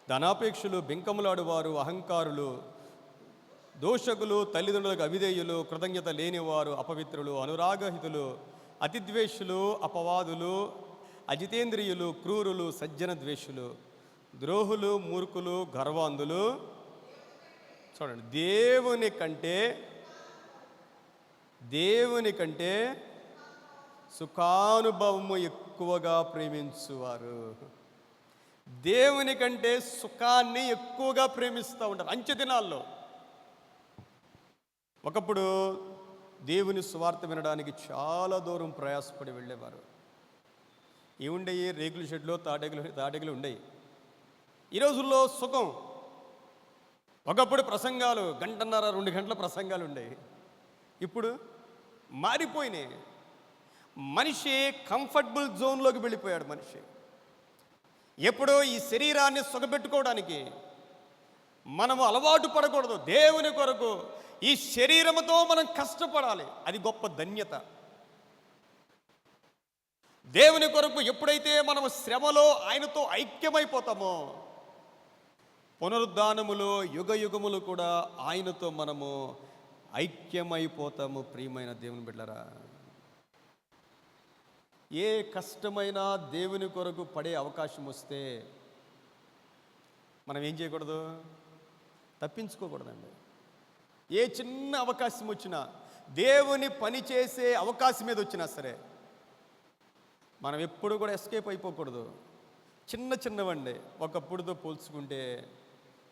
ధనాపేక్షలు, బెంకములాడువారు, అహంకారులు, దోషకులు, తల్లిదండ్రులకు అవిధేయులు, కృతజ్ఞత లేనివారు, అపవిత్రులు, అనురాగహితులు, అతిద్వేషులు, అపవాదులు, అజితేంద్రియులు, క్రూరులు, సజ్జన ద్వేషులు, ద్రోహులు, మూర్ఖులు, గర్వాంధులు. చూడండి, దేవుని కంటే సుఖానుభవము ఎక్కువగా ప్రేమించువారు. దేవుని కంటే సుఖాన్ని ఎక్కువగా ప్రేమిస్తూ ఉంటారు. అంచె దినాల్లో ఒకప్పుడు దేవుని సువార్త వినడానికి చాలా దూరం ప్రయాసపడి వెళ్ళేవారు. ఏముండేవి? రేకుల షెడ్లో తాడేగులు ఉండేవి. ఈ రోజుల్లో సుఖం. ఒకప్పుడు ప్రసంగాలు 1.5-2 గంటల ప్రసంగాలు ఉండేవి. ఇప్పుడు మారిపోయినాయి. మనిషి కంఫర్టబుల్ జోన్లోకి వెళ్ళిపోయాడు. మనిషి ఎప్పుడో ఈ శరీరాన్ని సుఖపెట్టుకోవడానికి మనము అలవాటు పడకూడదు. దేవుని కొరకు ఈ శరీరముతో మనం కష్టపడాలి. అది గొప్ప ధన్యత. దేవుని కొరకు ఎప్పుడైతే మనము శ్రమలో ఆయనతో ఐక్యమైపోతామో, పునరుద్ధానములో యుగయుగములు కూడా ఆయనతో మనము ఐక్యమైపోతాము. ప్రియమైన దేవుని బిడ్డలారా, ఏ కష్టమైనా దేవుని కొరకు పడే అవకాశం వస్తే మనం ఏం చేయకూడదు? తప్పించుకోకూడదండి. ఏ చిన్న అవకాశం వచ్చినా, దేవుని పని చేసే అవకాశం మీద వచ్చినా సరే మనం ఎప్పుడు కూడా ఎస్కేప్ అయిపోకూడదు. చిన్నవండి. ఒకప్పుడుతో పోల్చుకుంటే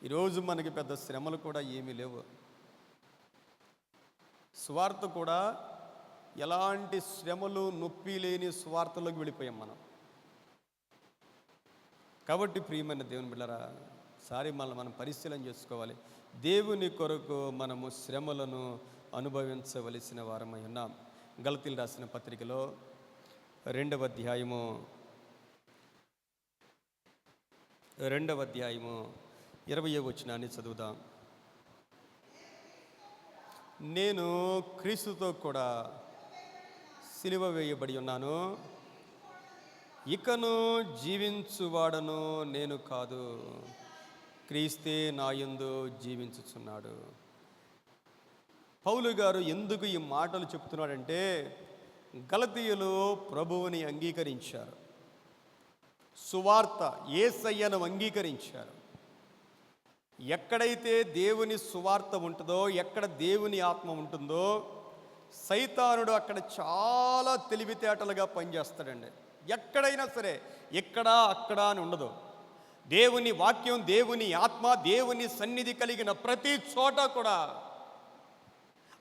ఈరోజు మనకి పెద్ద శ్రమలు కూడా ఏమీ లేవు. సువార్త కూడా ఎలాంటి శ్రమలు నొప్పి లేని సువార్తలోకి వెళ్ళిపోయాం మనం. కాబట్టి ప్రియమైన దేవుని బిడ్డలారా, మనం పరిశీలన చేసుకోవాలి. దేవుని కొరకు మనము శ్రమలను అనుభవించవలసిన వారమై ఉన్నాం. గలతీలు రాసిన పత్రికలో 2వ అధ్యాయము 20వ వచనాన్ని చదువుదాం. నేను క్రీస్తుతో కూడా సిలువ వేయబడి ఉన్నాను, ఇకను జీవించువాడను నేను కాదు, క్రీస్తే నాయందు జీవించుచున్నాడు. పౌలు గారు ఎందుకు ఈ మాటలు చెప్తున్నాడంటే, గలతీయులు ప్రభువుని అంగీకరించారు, సువార్త యేసయ్యను అంగీకరించారు. ఎక్కడైతే దేవుని సువార్త ఉంటుందో, ఎక్కడ దేవుని ఆత్మ ఉంటుందో, సైతానుడు అక్కడ చాలా తెలివితేటలుగా పనిచేస్తాడండి. ఎక్కడైనా సరే, ఇక్కడ అక్కడ అని ఉండదు. దేవుని వాక్యం, దేవుని ఆత్మ, దేవుని సన్నిధి కలిగిన ప్రతి చోట కూడా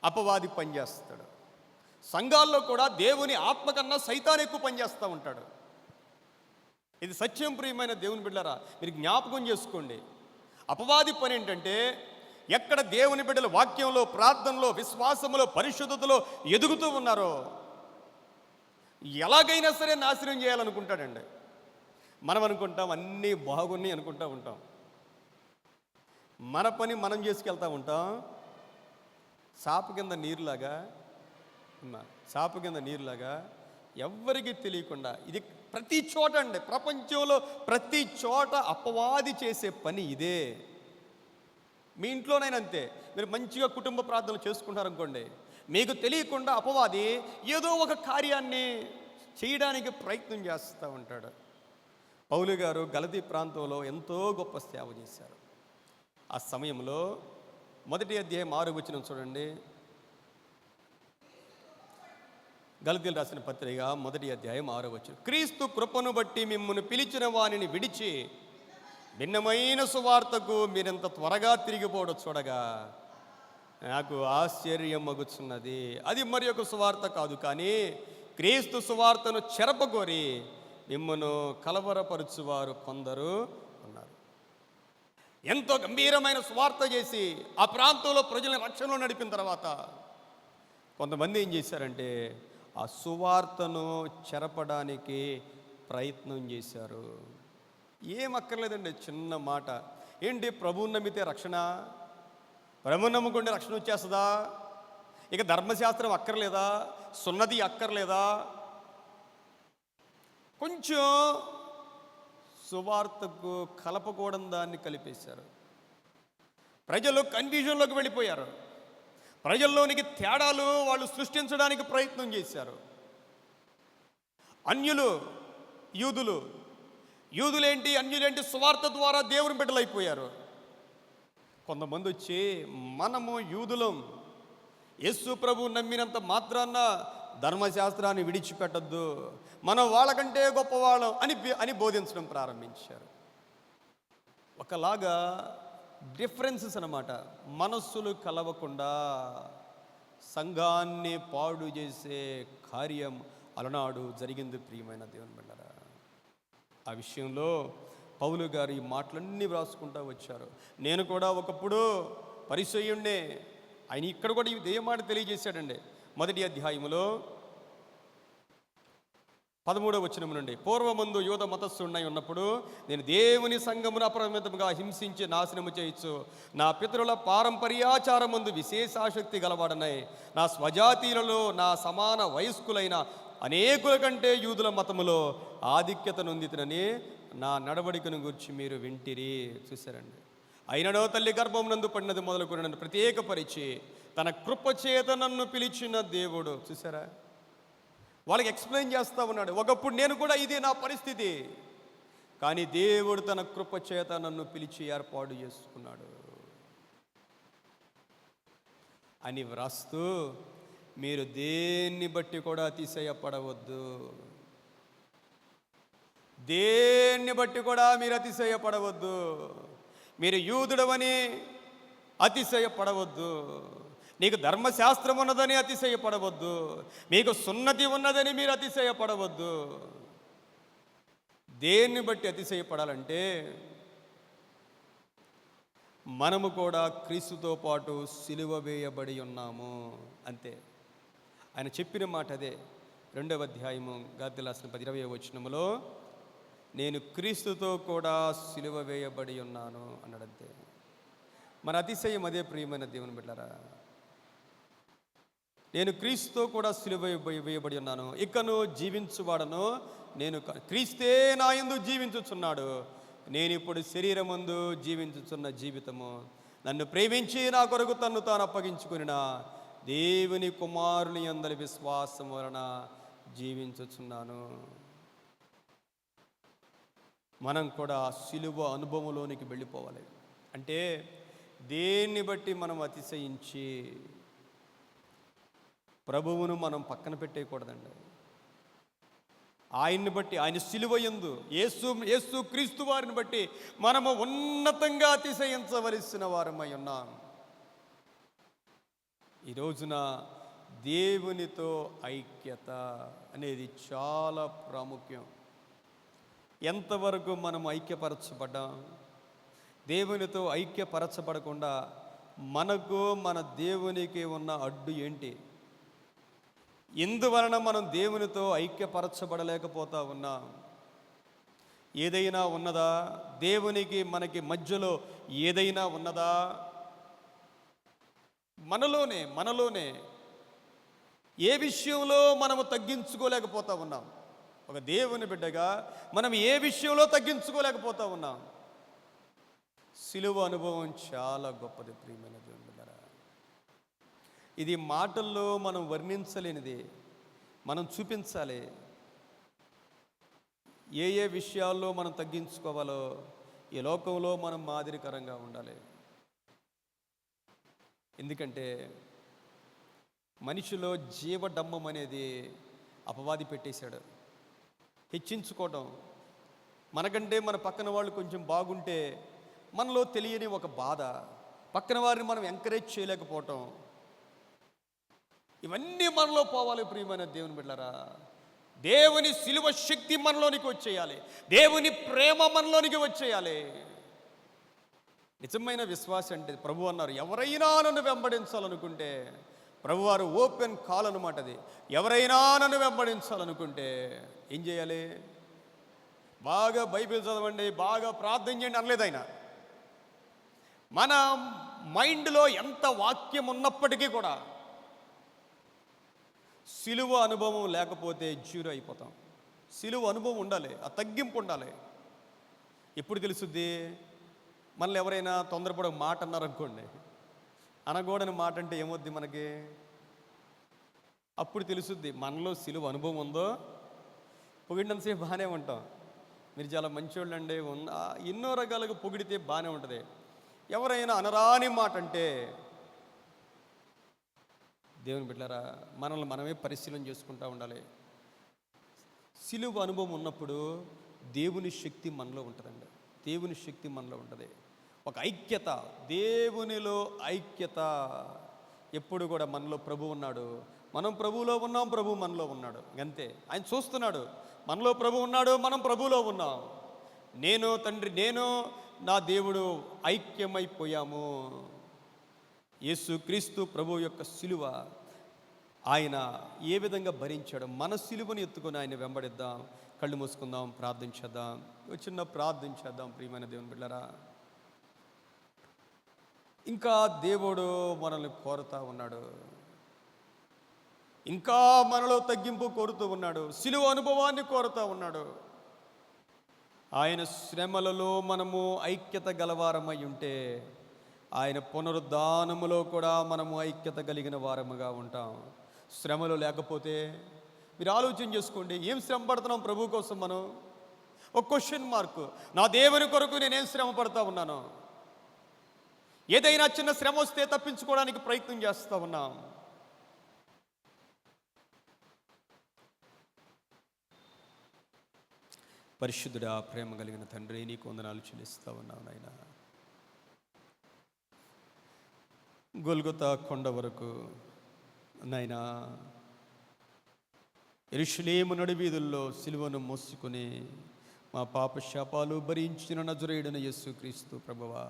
అపవాది పనిచేస్తాడు. సంఘాల్లో కూడా దేవుని ఆత్మ కన్నా సైతాన్ ఎక్కువ పనిచేస్తూ ఉంటాడు. ఇది సత్యం. ప్రియమైన దేవుని బిడ్డలారా, మీరు జ్ఞాపకం చేసుకోండి. అపవాది పని ఏంటంటే, ఎక్కడ దేవుని బిడ్డలు వాక్యంలో, ప్రార్థనలో, విశ్వాసంలో, పరిశుద్ధతలో ఎదుగుతూ ఉన్నారో ఎలాగైనా సరే నాశనం చేయాలనుకుంటాడండి. మనం అనుకుంటాం అన్నీ బాగున్నాయి అనుకుంటూ ఉంటాం. మన పని మనం చేసుకెళ్తూ ఉంటాం. చాప కింద నీరులాగా ఎవ్వరికీ తెలియకుండా, ఇది ప్రతి చోట అండి, ప్రపంచంలో ప్రతి చోట అపవాది చేసే పని ఇదే. మీ ఇంట్లోనైనా అంతే. మీరు మంచిగా కుటుంబ ప్రార్థనలు చేసుకుంటారనుకోండి, మీకు తెలియకుండా అపవాది ఏదో ఒక కార్యాన్ని చేయడానికి ప్రయత్నం చేస్తూ ఉంటాడు. పౌలు గారు గలతీ ప్రాంతంలో ఎంతో గొప్ప సేవ చేశారు. ఆ సమయంలో 1వ అధ్యాయం 6వ వచనం చూడండి. గలతీలు రాసిన పత్రిక 1వ అధ్యాయం 6వ వచనం. క్రీస్తు కృపను బట్టి మిమ్మును పిలిచిన వానిని విడిచి భిన్నమైన సువార్తకు మీరెంత త్వరగా తిరిగిపోవడం చూడగా నాకు ఆశ్చర్యం మగుచున్నది. అది మరి ఒక సువార్త కాదు, కానీ క్రీస్తు సువార్తను చెరపగోరి మిమ్మును కలవరపరుచువారు కొందరు ఉన్నారు. ఎంతో గంభీరమైన సువార్త చేసి ఆ ప్రాంతంలో ప్రజలను రక్షణలో నడిపిన తర్వాత కొంతమంది ఏం చేశారంటే, ఆ సువార్తను చెరపడానికి ప్రయత్నం చేశారు. ఏం అక్కర్లేదండి, చిన్న మాట. ఏంటి, ప్రభువుని నమ్మితే రక్షణ? ప్రభువుని నమ్ముకుంటే రక్షణ వచ్చేస్తుందా? ఇక ధర్మశాస్త్రం అక్కర్లేదా? సున్నతి అక్కర్లేదా? కొంచెం సువార్తకు కలపకూడని దాన్ని కలిపేశారు. ప్రజలు కన్ఫ్యూజన్లోకి వెళ్ళిపోయారు. ప్రజల్లోనికి తేడాలు వాళ్ళు సృష్టించడానికి ప్రయత్నం చేశారు. అన్యులు, యూదులేంటి, అన్యులేంటి, సువార్త ద్వారా దేవుని బిడ్డలైపోయారు. కొంతమంది వచ్చి మనము యూదులం, యేసు ప్రభు నమ్మినంత మాత్రాన ధర్మశాస్త్రాన్ని విడిచిపెట్టద్దు, మనం వాళ్ళకంటే గొప్పవాళ్ళం అని బోధించడం ప్రారంభించారు. ఒకలాగా డిఫరెన్సెస్ అన్నమాట. మనస్సులు కలవకుండా సంఘాన్ని పాడు చేసే కార్యం అలనాడు జరిగింది ప్రియమైన దేవుని బిడ్డలారా. ఆ విషయంలో పౌలు గారు ఈ మాటలన్నీ వ్రాసుకుంటూ వచ్చారు. నేను కూడా ఒకప్పుడు పరిసయ్యుండే. ఆయన ఇక్కడ కూడా ఇదే మాట తెలియజేశాడండి. 1వ అధ్యాయములో 13వ వచనం నుండి, పూర్వమందు యూద మతస్థుడై ఉన్నప్పుడు నేను దేవుని సంఘమును అపరిమితముగా హింసించి నాశనము చేయొచ్చు. నా పితరుల పారంపర్యాచారమందు విశేషాసక్తి గలవాడనై నా స్వజాతీయులలో నా సమాన వయస్కులైన అనేకుల కంటే యూదుల మతములో ఆధిక్యత నొందితనని నా నడవడికను గురించి మీరు వింటిరి. చూశారండి. అయినడో తల్లి గర్భమునందు పడినది మొదలుకొని నన్ను ప్రత్యేకపరిచి తన కృపచేత నన్ను పిలిచిన దేవుడు. చూసారా, వాళ్ళకి ఎక్స్ప్లెయిన్ చేస్తూ ఉన్నాడు. ఒకప్పుడు నేను కూడా ఇదే నా పరిస్థితి, కానీ దేవుడు తన కృపచేత నన్ను పిలిచి ఏర్పాటు చేసుకున్నాడు అని వ్రాస్తూ, మీరు దేన్ని బట్టి కూడా అతిశయపడవద్దు, దేన్ని బట్టి కూడా మీరు అతిశయపడవద్దు. మీరు యూదుడవని అతిశయపడవద్దు, నీకు ధర్మశాస్త్రం ఉన్నదని అతిశయపడవద్దు, మీకు సున్నతి ఉన్నదని మీరు అతిశయపడవద్దు. దేన్ని బట్టి అతిశయపడాలంటే మనము కూడా క్రీస్తుతో పాటు సిలువ వేయబడి ఉన్నాము అంతే. ఆయన చెప్పిన మాట అదే. 2వ అధ్యాయము గలాతీయులకు రాసిన 20వ వచనములో నేను క్రీస్తుతో కూడా సిలువ వేయబడి ఉన్నాను అన్నాడంతే. మన అతిశయం అదే ప్రియమైన దేవుని బిడ్డలారా. నేను క్రీస్తుతో కూడా సిలువ వేయబడి ఉన్నాను, ఇకను జీవించువాడను నేను క్రీస్తే నా యందు జీవించుచున్నాడు. నేను ఇప్పుడు శరీరమందు జీవించుచున్న జీవితము నన్ను ప్రేమించి నా కొరకు తన్ను తాను అప్పగించుకునిన దేవుని కుమారుని యందలి విశ్వాసం వలన జీవించుచున్నాను. మనం కూడా సిలువ అనుభవంలోనికి వెళ్ళిపోవాలి. అంటే దేన్ని బట్టి మనం అతిశయించి ప్రభువును మనం పక్కన పెట్టేయకూడదండి. ఆయన్ని బట్టి, ఆయన సిలువ యందు యేసు క్రీస్తు వారిని బట్టి మనము ఉన్నతంగా అతిశయించవలసిన వారమై ఉన్నాం. ఈ రోజున దేవునితో ఐక్యత అనేది చాలా ప్రాముఖ్యం. ఎంతవరకు మనం ఐక్యపరచబడ్డాం? దేవునితో ఐక్యపరచబడకుండా మనకు మన దేవునికి ఉన్న అడ్డు ఏంటి? ఎందువలన మనం దేవునితో ఐక్యపరచబడలేకపోతా ఉన్నాం? ఏదైనా ఉన్నదా? దేవునికి మనకి మధ్యలో ఏదైనా ఉన్నదా? మనలోనే ఏ విషయంలో మనము తగ్గించుకోలేకపోతా ఉన్నాం? ఒక దేవుని బిడ్డగా మనం ఏ విషయంలో తగ్గించుకోలేకపోతా ఉన్నాం? సిలువ అనుభవం చాలా గొప్పది ప్రియమైన దేవుని బిడ్డలారా. ఇది మాటల్లో మనం వర్ణించలేనిది, మనం చూపించాలి. ఏ విషయాల్లో మనం తగ్గించుకోవాలో ఈ లోకంలో మనం మాదిరికరంగా ఉండాలి. ఎందుకంటే మనిషిలో జీవడమ్మం అనేది అపవాది పెట్టేశాడు. హెచ్చించుకోవడం, మనకంటే మన పక్కన వాళ్ళు కొంచెం బాగుంటే మనలో తెలియని ఒక బాధ, పక్కన వారిని మనం ఎంకరేజ్ చేయలేకపోవటం, ఇవన్నీ మనలో పోవాలి ప్రియమైన దేవుని బిడ్డలారా. దేవుని సిలువ శక్తి మనలోనికి వచ్చేయాలి, దేవుని ప్రేమ మనలోనికి వచ్చేయాలి. నిజమైన విశ్వాసం అంటే ప్రభు అన్నారు, ఎవరైనా నన్ను వెంబడించాలనుకుంటే, ప్రభువారు ఓపెన్ కాల్ అనమాట అది. ఎవరైనా నన్ను వెంబడించాలనుకుంటే ఏం చేయాలి? బాగా బైబిల్ చదవండి, బాగా ప్రార్థన చేయండి అనలేదు ఆయన. మన మైండ్లో ఎంత వాక్యం ఉన్నప్పటికీ కూడా సిలువ అనుభవం లేకపోతే జీరో అయిపోతాం. సిలువ అనుభవం ఉండాలి, ఆ తగ్గింపు ఉండాలి. ఎప్పుడు తెలుసుద్ది? మనల్ని ఎవరైనా తొందరపడే మాట అన్నారనుకోండి, అనకూడని మాట అంటే ఏమొద్ది మనకి? అప్పుడు తెలుసుద్ది మనలో సిలువ అనుభవం ఉందో. పొగిడినంతసేపు బాగానే ఉంటాం, మీరు చాలా మంచివాళ్ళు అండి, ఎన్నో రకాలుగా పొగిడితే బాగానే ఉంటుంది. ఎవరైనా అనరాని మాట అంటే, దేవుని బిడ్డలారా, మనల్ని మనమే పరిశీలన చేసుకుంటూ ఉండాలి. సిలువ అనుభవం ఉన్నప్పుడు దేవుని శక్తి మనలో ఉంటుందండి. దేవుని శక్తి మనలో ఉంటుంది. ఒక ఐక్యత, దేవునిలో ఐక్యత. ఎప్పుడు కూడా మనలో ప్రభు ఉన్నాడు, మనం ప్రభువులో ఉన్నాం, ప్రభు మనలో ఉన్నాడు. అంతే, ఆయన చూస్తున్నాడు. మనలో ప్రభు ఉన్నాడు, మనం ప్రభువులో ఉన్నాం. నేను తండ్రి, నేను నా దేవుడు ఐక్యమైపోయాము. యేసు క్రీస్తు ప్రభు యొక్క సిలువ ఆయన ఏ విధంగా భరించాడు, మన సిలువను ఎత్తుకొని ఆయన వెంబడిద్దాం. కళ్ళు మూసుకుందాం, ప్రార్థించేద్దాం. చిన్న ప్రార్థించేద్దాం. ప్రియమైన దేవుని బిడ్డలారా, ఇంకా దేవుడు మనల్ని కోరుతా ఉన్నాడు, ఇంకా మనలో తగ్గింపు కోరుతూ ఉన్నాడు, సిలువ అనుభవాన్ని కోరుతూ ఉన్నాడు. ఆయన శ్రమలలో మనము ఐక్యత గలవారమై ఉంటే ఆయన పునరుద్ధానములో కూడా మనము ఐక్యత కలిగిన వారముగా ఉంటాం. శ్రమలు లేకపోతే మీరు ఆలోచన చేసుకోండి, ఏం శ్రమ పడుతున్నాం ప్రభు కోసం మనం? ఒక క్వశ్చన్ మార్క్. నా దేవుని కొరకు నేనేం శ్రమ పడతా ఉన్నాను? ఏదైనా చిన్న శ్రమ వస్తే తప్పించుకోవడానికి ప్రయత్నం చేస్తూ ఉన్నాం. పరిశుద్ధుడా, ప్రేమ కలిగిన తండ్రి, నీకు వందనాలు చెల్లిస్తూ ఉన్నావు నాయనా. గొల్గొతా కొండ వరకు నాయనా, యెరూషలేము నడివీధుల్లో సిలువను మోసుకుని మా పాప శాపాలు భరించిన నజరేయుడైన యేసుక్రీస్తు ప్రభువా,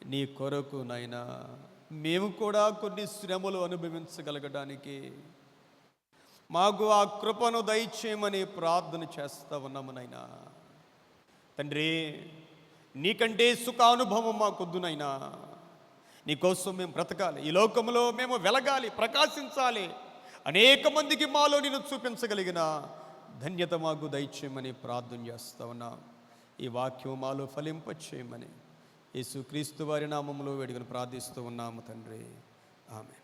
నీ కొరకు నాయనా మేము కూడా కొన్ని శ్రమలు అనుభవించగలగడానికి మాకు ఆ కృపను దయచేయమని ప్రార్థన చేస్తూ ఉన్నాము నాయనా. తండ్రి, నీకంటే సుఖానుభవం మాకొద్దు నాయనా. నీకోసం మేము బ్రతకాలి, ఈ లోకంలో మేము వెలగాలి, ప్రకాశించాలి, అనేక మందికి మాలో నేను చూపించగలిగిన ధన్యత మాకు దయచేయమని ప్రార్థన చేస్తూ ఉన్నాం. ఈ వాక్యం మాలో ఫలింపచేయమని యేసుక్రీస్తు వారి నామములో వేడుకను ప్రార్థిస్తూ ఉన్నాము తండ్రి, ఆమేన్.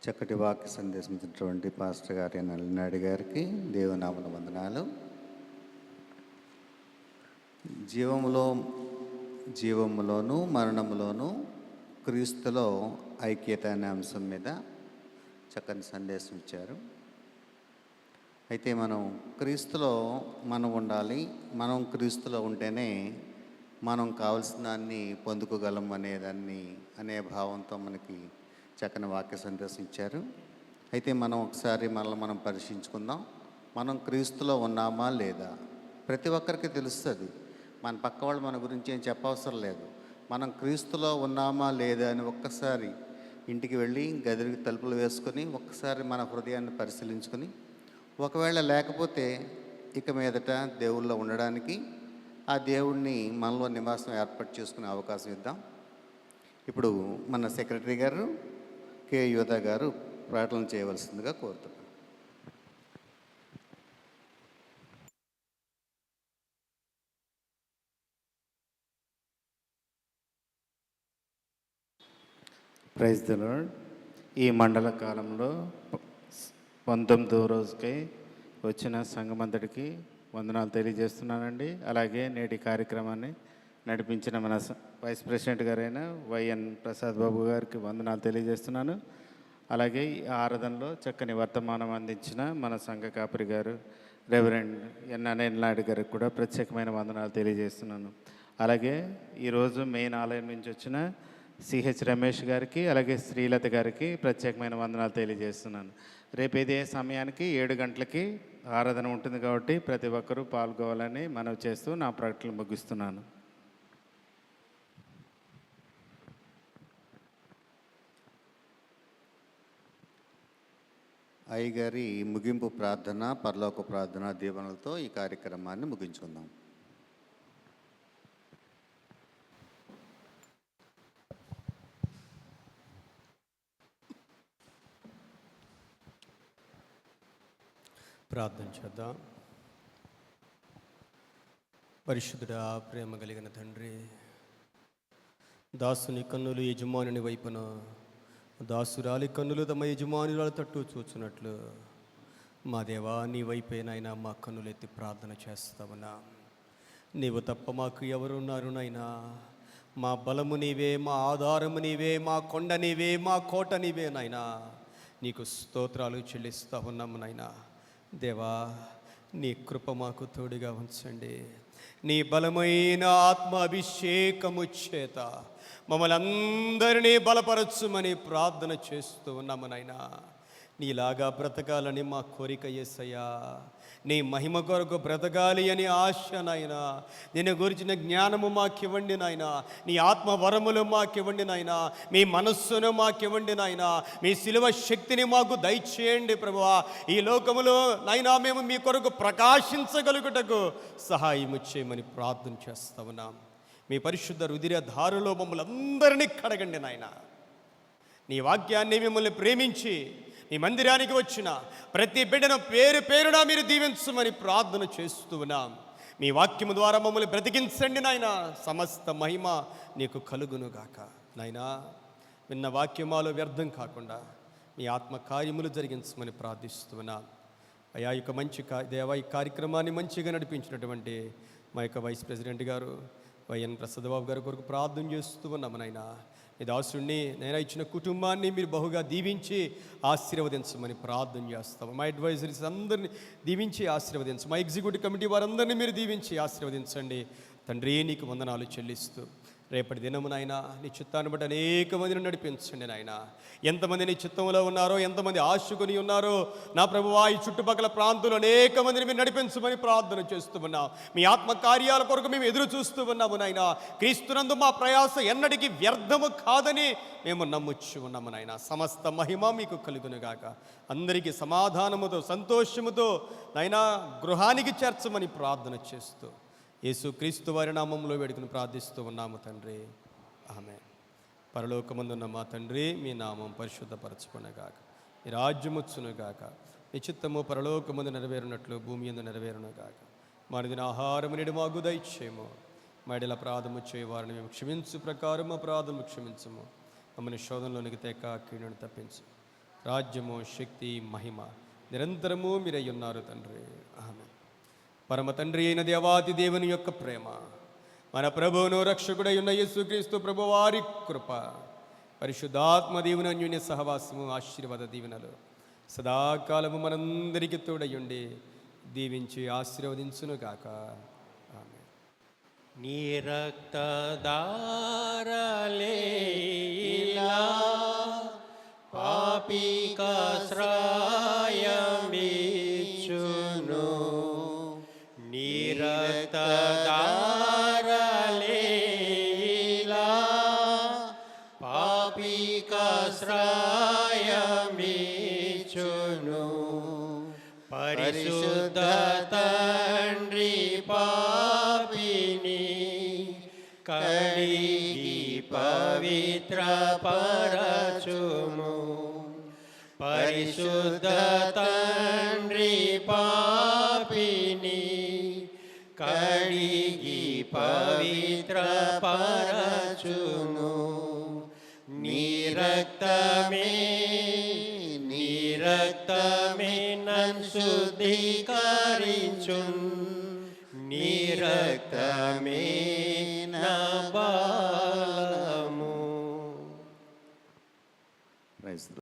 చక్కటి వాక్య సందేశం ఇచ్చినటువంటి పాస్టర్ గారి నల్లినాయుడు గారికి దేవునామన వందనాలు. జీవములోను మరణములోను క్రీస్తులో ఐక్యత అనే అంశం మీద చక్కని సందేశం ఇచ్చారు. అయితే మనం క్రీస్తులో ఉండాలి, మనం క్రీస్తులో ఉంటేనే మనం కావలసిన దాన్ని పొందుకోగలం అనే భావంతో మనకి చక్కని వాక్య సందేశం ఇచ్చారు. అయితే మనం ఒకసారి మనం పరిశీలించుకుందాం. మనం క్రీస్తులో ఉన్నామా లేదా? ప్రతి ఒక్కరికి తెలుస్తుంది. మన పక్క వాళ్ళు మన గురించి ఏం చెప్పవసరం లేదు. మనం క్రీస్తులో ఉన్నామా లేదా అని ఒక్కసారి ఇంటికి వెళ్ళి గదికి తలుపులు వేసుకొని ఒక్కసారి మన హృదయాన్ని పరిశీలించుకొని, ఒకవేళ లేకపోతే ఇక మీదట దేవుళ్ళో ఉండడానికి ఆ దేవుణ్ణి మనలో నివాసం ఏర్పాటు చేసుకునే అవకాశం ఇద్దాం. ఇప్పుడు మన సెక్రటరీ గారు కె యోధా గారు ప్రార్థన చేయవలసిందిగా కోరుతున్నాను. Praise the Lord. ఈ మండల కాలంలో 19వ రోజుకై వచ్చిన సంఘమంతటికి వందనాలు తెలియజేస్తున్నానండి. అలాగే నేటి కార్యక్రమాన్ని నడిపించిన మన వైస్ ప్రెసిడెంట్ గారైన వైఎన్ ప్రసాద్ బాబు గారికి వందనాలు తెలియజేస్తున్నాను. అలాగే ఈ ఆరాధనలో చక్కని వర్తమానం అందించిన మన సంఘ కాపరి గారు రెవరెండ్ ఎన్ అనిల్ నాయుడు గారికి కూడా ప్రత్యేకమైన వందనాలు తెలియజేస్తున్నాను. అలాగే ఈరోజు మెయిన్ ఆలయం నుంచి వచ్చిన సిహెచ్ రమేష్ గారికి, అలాగే శ్రీలత గారికి ప్రత్యేకమైన వందనాలు తెలియజేస్తున్నాను. రేపు ఇదే సమయానికి 7 గంటలకి ఆరాధన ఉంటుంది కాబట్టి ప్రతి ఒక్కరూ పాల్గొవాలని మనవి చేస్తూ నా ప్రకటనలు ముగిస్తున్నాను. అయ్యగారి ముగింపు ప్రార్థన, పరలోక ప్రార్థన దీవెనలతో ఈ కార్యక్రమాన్ని ముగించుకుందాం. ప్రార్థన చేద్దాం. పరిశుద్ధుడా, ప్రేమ కలిగిన తండ్రి, దాసుని కన్నులు యజమానుని వైపున, దాసురాలి కన్నులు తమ యజమానురాలు తట్టు చూచున్నట్లు మా దేవా, నీ వైపేనైనా మా కన్నులెత్తి ప్రార్థన చేస్తావునా. నీవు తప్ప మాకు ఎవరున్నారు నైనా? మా బలము నీవే, మా ఆధారము నీవే, మా కొండ నీవే, మా కోట నీవే నైనా. నీకు స్తోత్రాలు చెల్లిస్తా ఉన్నాము నైనా. దేవా, నీ కృప మాకు తోడుగా ఉంచండి. నీ బలమైన ఆత్మ అభిషేకము చేత మమ్మల్ని అందరినీ బలపరచుమని ప్రార్థన చేస్తూ ఉన్నాము నాయనా. నీలాగా బ్రతకాలని మా కోరిక యేసయ్యా. నీ మహిమ కొరకు బ్రతకాలి అని ఆశ నాయనా. నేను గురించిన జ్ఞానము మాకివ్వండి నాయనా. నీ ఆత్మ వరములు మాకివ్వండి నాయనా. మీ మనస్సును మాకివ్వండి నాయనా. మీ శిలువ శక్తిని మాకు దయచేయండి ప్రభువా. ఈ లోకములో నాయనా మేము మీ కొరకు ప్రకాశించగలుగుటకు సహాయము చేయమని ప్రార్థన చేస్తా ఉన్నాం. మీ పరిశుద్ధ రుధిర ధారలో మమ్మల్ని అందరినీ కడగండి నాయనా. నీ వాక్యాన్ని మిమ్మల్ని ప్రేమించి ఈ మందిరానికి వచ్చిన ప్రతి బిడ్డను పేరు పేరున మీరు దీవించమని ప్రార్థన చేస్తూ ఉన్నాం. మీ వాక్యము ద్వారా మమ్మల్ని బ్రతికించండి నాయన. సమస్త మహిమ నీకు కలుగునుగాక నాయనా. విన్న వాక్యమాలో వ్యర్థం కాకుండా మీ ఆత్మ కార్యములు జరిగించమని ప్రార్థిస్తూ ఉన్నాం. అయా, యొక్క మంచి దేవా, ఈ కార్యక్రమాన్ని మంచిగా నడిపించినటువంటి మా యొక్క వైస్ ప్రెసిడెంట్ గారు వైఎన్ ప్రసాద్ బాబు గారి కొరకు ప్రార్థన చేస్తూ ఉన్నాము నాయనా. ఈ దాసుడిని నేను ఇచ్చిన కుటుంబాన్ని మీరు బహుగా దీవించి ఆశీర్వదించమని ప్రార్థన చేస్తాము. మా అడ్వైజరీస్ అందరినీ దీవించి ఆశీర్వదించు. మా ఎగ్జిక్యూటివ్ కమిటీ వారందరినీ మీరు దీవించి ఆశీర్వదించండి తండ్రి. నీకు వందనాలు చెల్లిస్తూ రేపటి దినము నాయన నీ చిత్తాన్ని బట్టి అనేక మందిని నడిపించండి నాయన. ఎంతమంది నీ చిత్తంలో ఉన్నారో, ఎంతమంది ఆశకుని ఉన్నారో నా ప్రభువా, ఈ చుట్టుపక్కల ప్రాంతంలో అనేక మందిని మీరు నడిపించమని ప్రార్థన చేస్తూ ఉన్నాం. మీ ఆత్మ కార్యాల కొరకు మేము ఎదురు చూస్తూ ఉన్నాము నాయన. క్రీస్తునందు మా ప్రయాస ఎన్నటికీ వ్యర్థము కాదని మేము నమ్ముచ్చు ఉన్నాము నాయన. సమస్త మహిమ మీకు కలుగునుగాక. అందరికీ సమాధానముతో సంతోషముతో నాయన గృహానికి చేర్చమని ప్రార్థన చేస్తూ యేసు క్రీస్తు వారి నామంలో వేడుకుని ప్రార్థిస్తూ ఉన్నాము తండ్రి. ఆమేన్. పరలోకమందున్న మా తండ్రి, మీ నామం పరిశుద్ధపరచుకొనగాక. మీ రాజ్యముచ్చునుగాక. మీ చిత్తము పరలోకమందు నెరవేరునట్లు భూమి యందు నెరవేరునుగాక. మా దిన ఆహారము నేడు మాకు దయచేయము. మా ఎడల అపరాధము చేయవారిని మేము క్షమించు ప్రకారం అపరాధము క్షమించము. మమ్మల్ని శోధనలోనికి తేక కీడును తప్పించు. రాజ్యము, శక్తి, మహిమ నిరంతరము మీరై ఉన్నారు తండ్రి. ఆమేన్. పరమ తండ్రి అయిన దేవాది దేవుని యొక్క ప్రేమ, మన ప్రభువును రక్షకుడై ఉన్న యేసుక్రీస్తు ప్రభువారి కృప, పరిశుద్ధాత్మ దేవుని అన్యోన్య సహవాసము, ఆశీర్వాద దీవెనలు సదాకాలము మనందరికీ తోడయుండి దీవించి ఆశీర్వదించునుగాక. ఆమేన్. నీ రక్తధారలేలా పాపికాశ్రయమిచ్చును. నీ రక్తధారలేలా పాపికాశ్రయమిచ్చును. పరిశుద్ధ తండ్రి పాపిని కడిగి పవిత్ర పరచుము. పరిశుద్ధ తండ్రి పాపిని కడిగి పవిత్ర పరచును. నీ రక్తమే నన్ను శుద్ధీకరించున్. నీ రక్తమే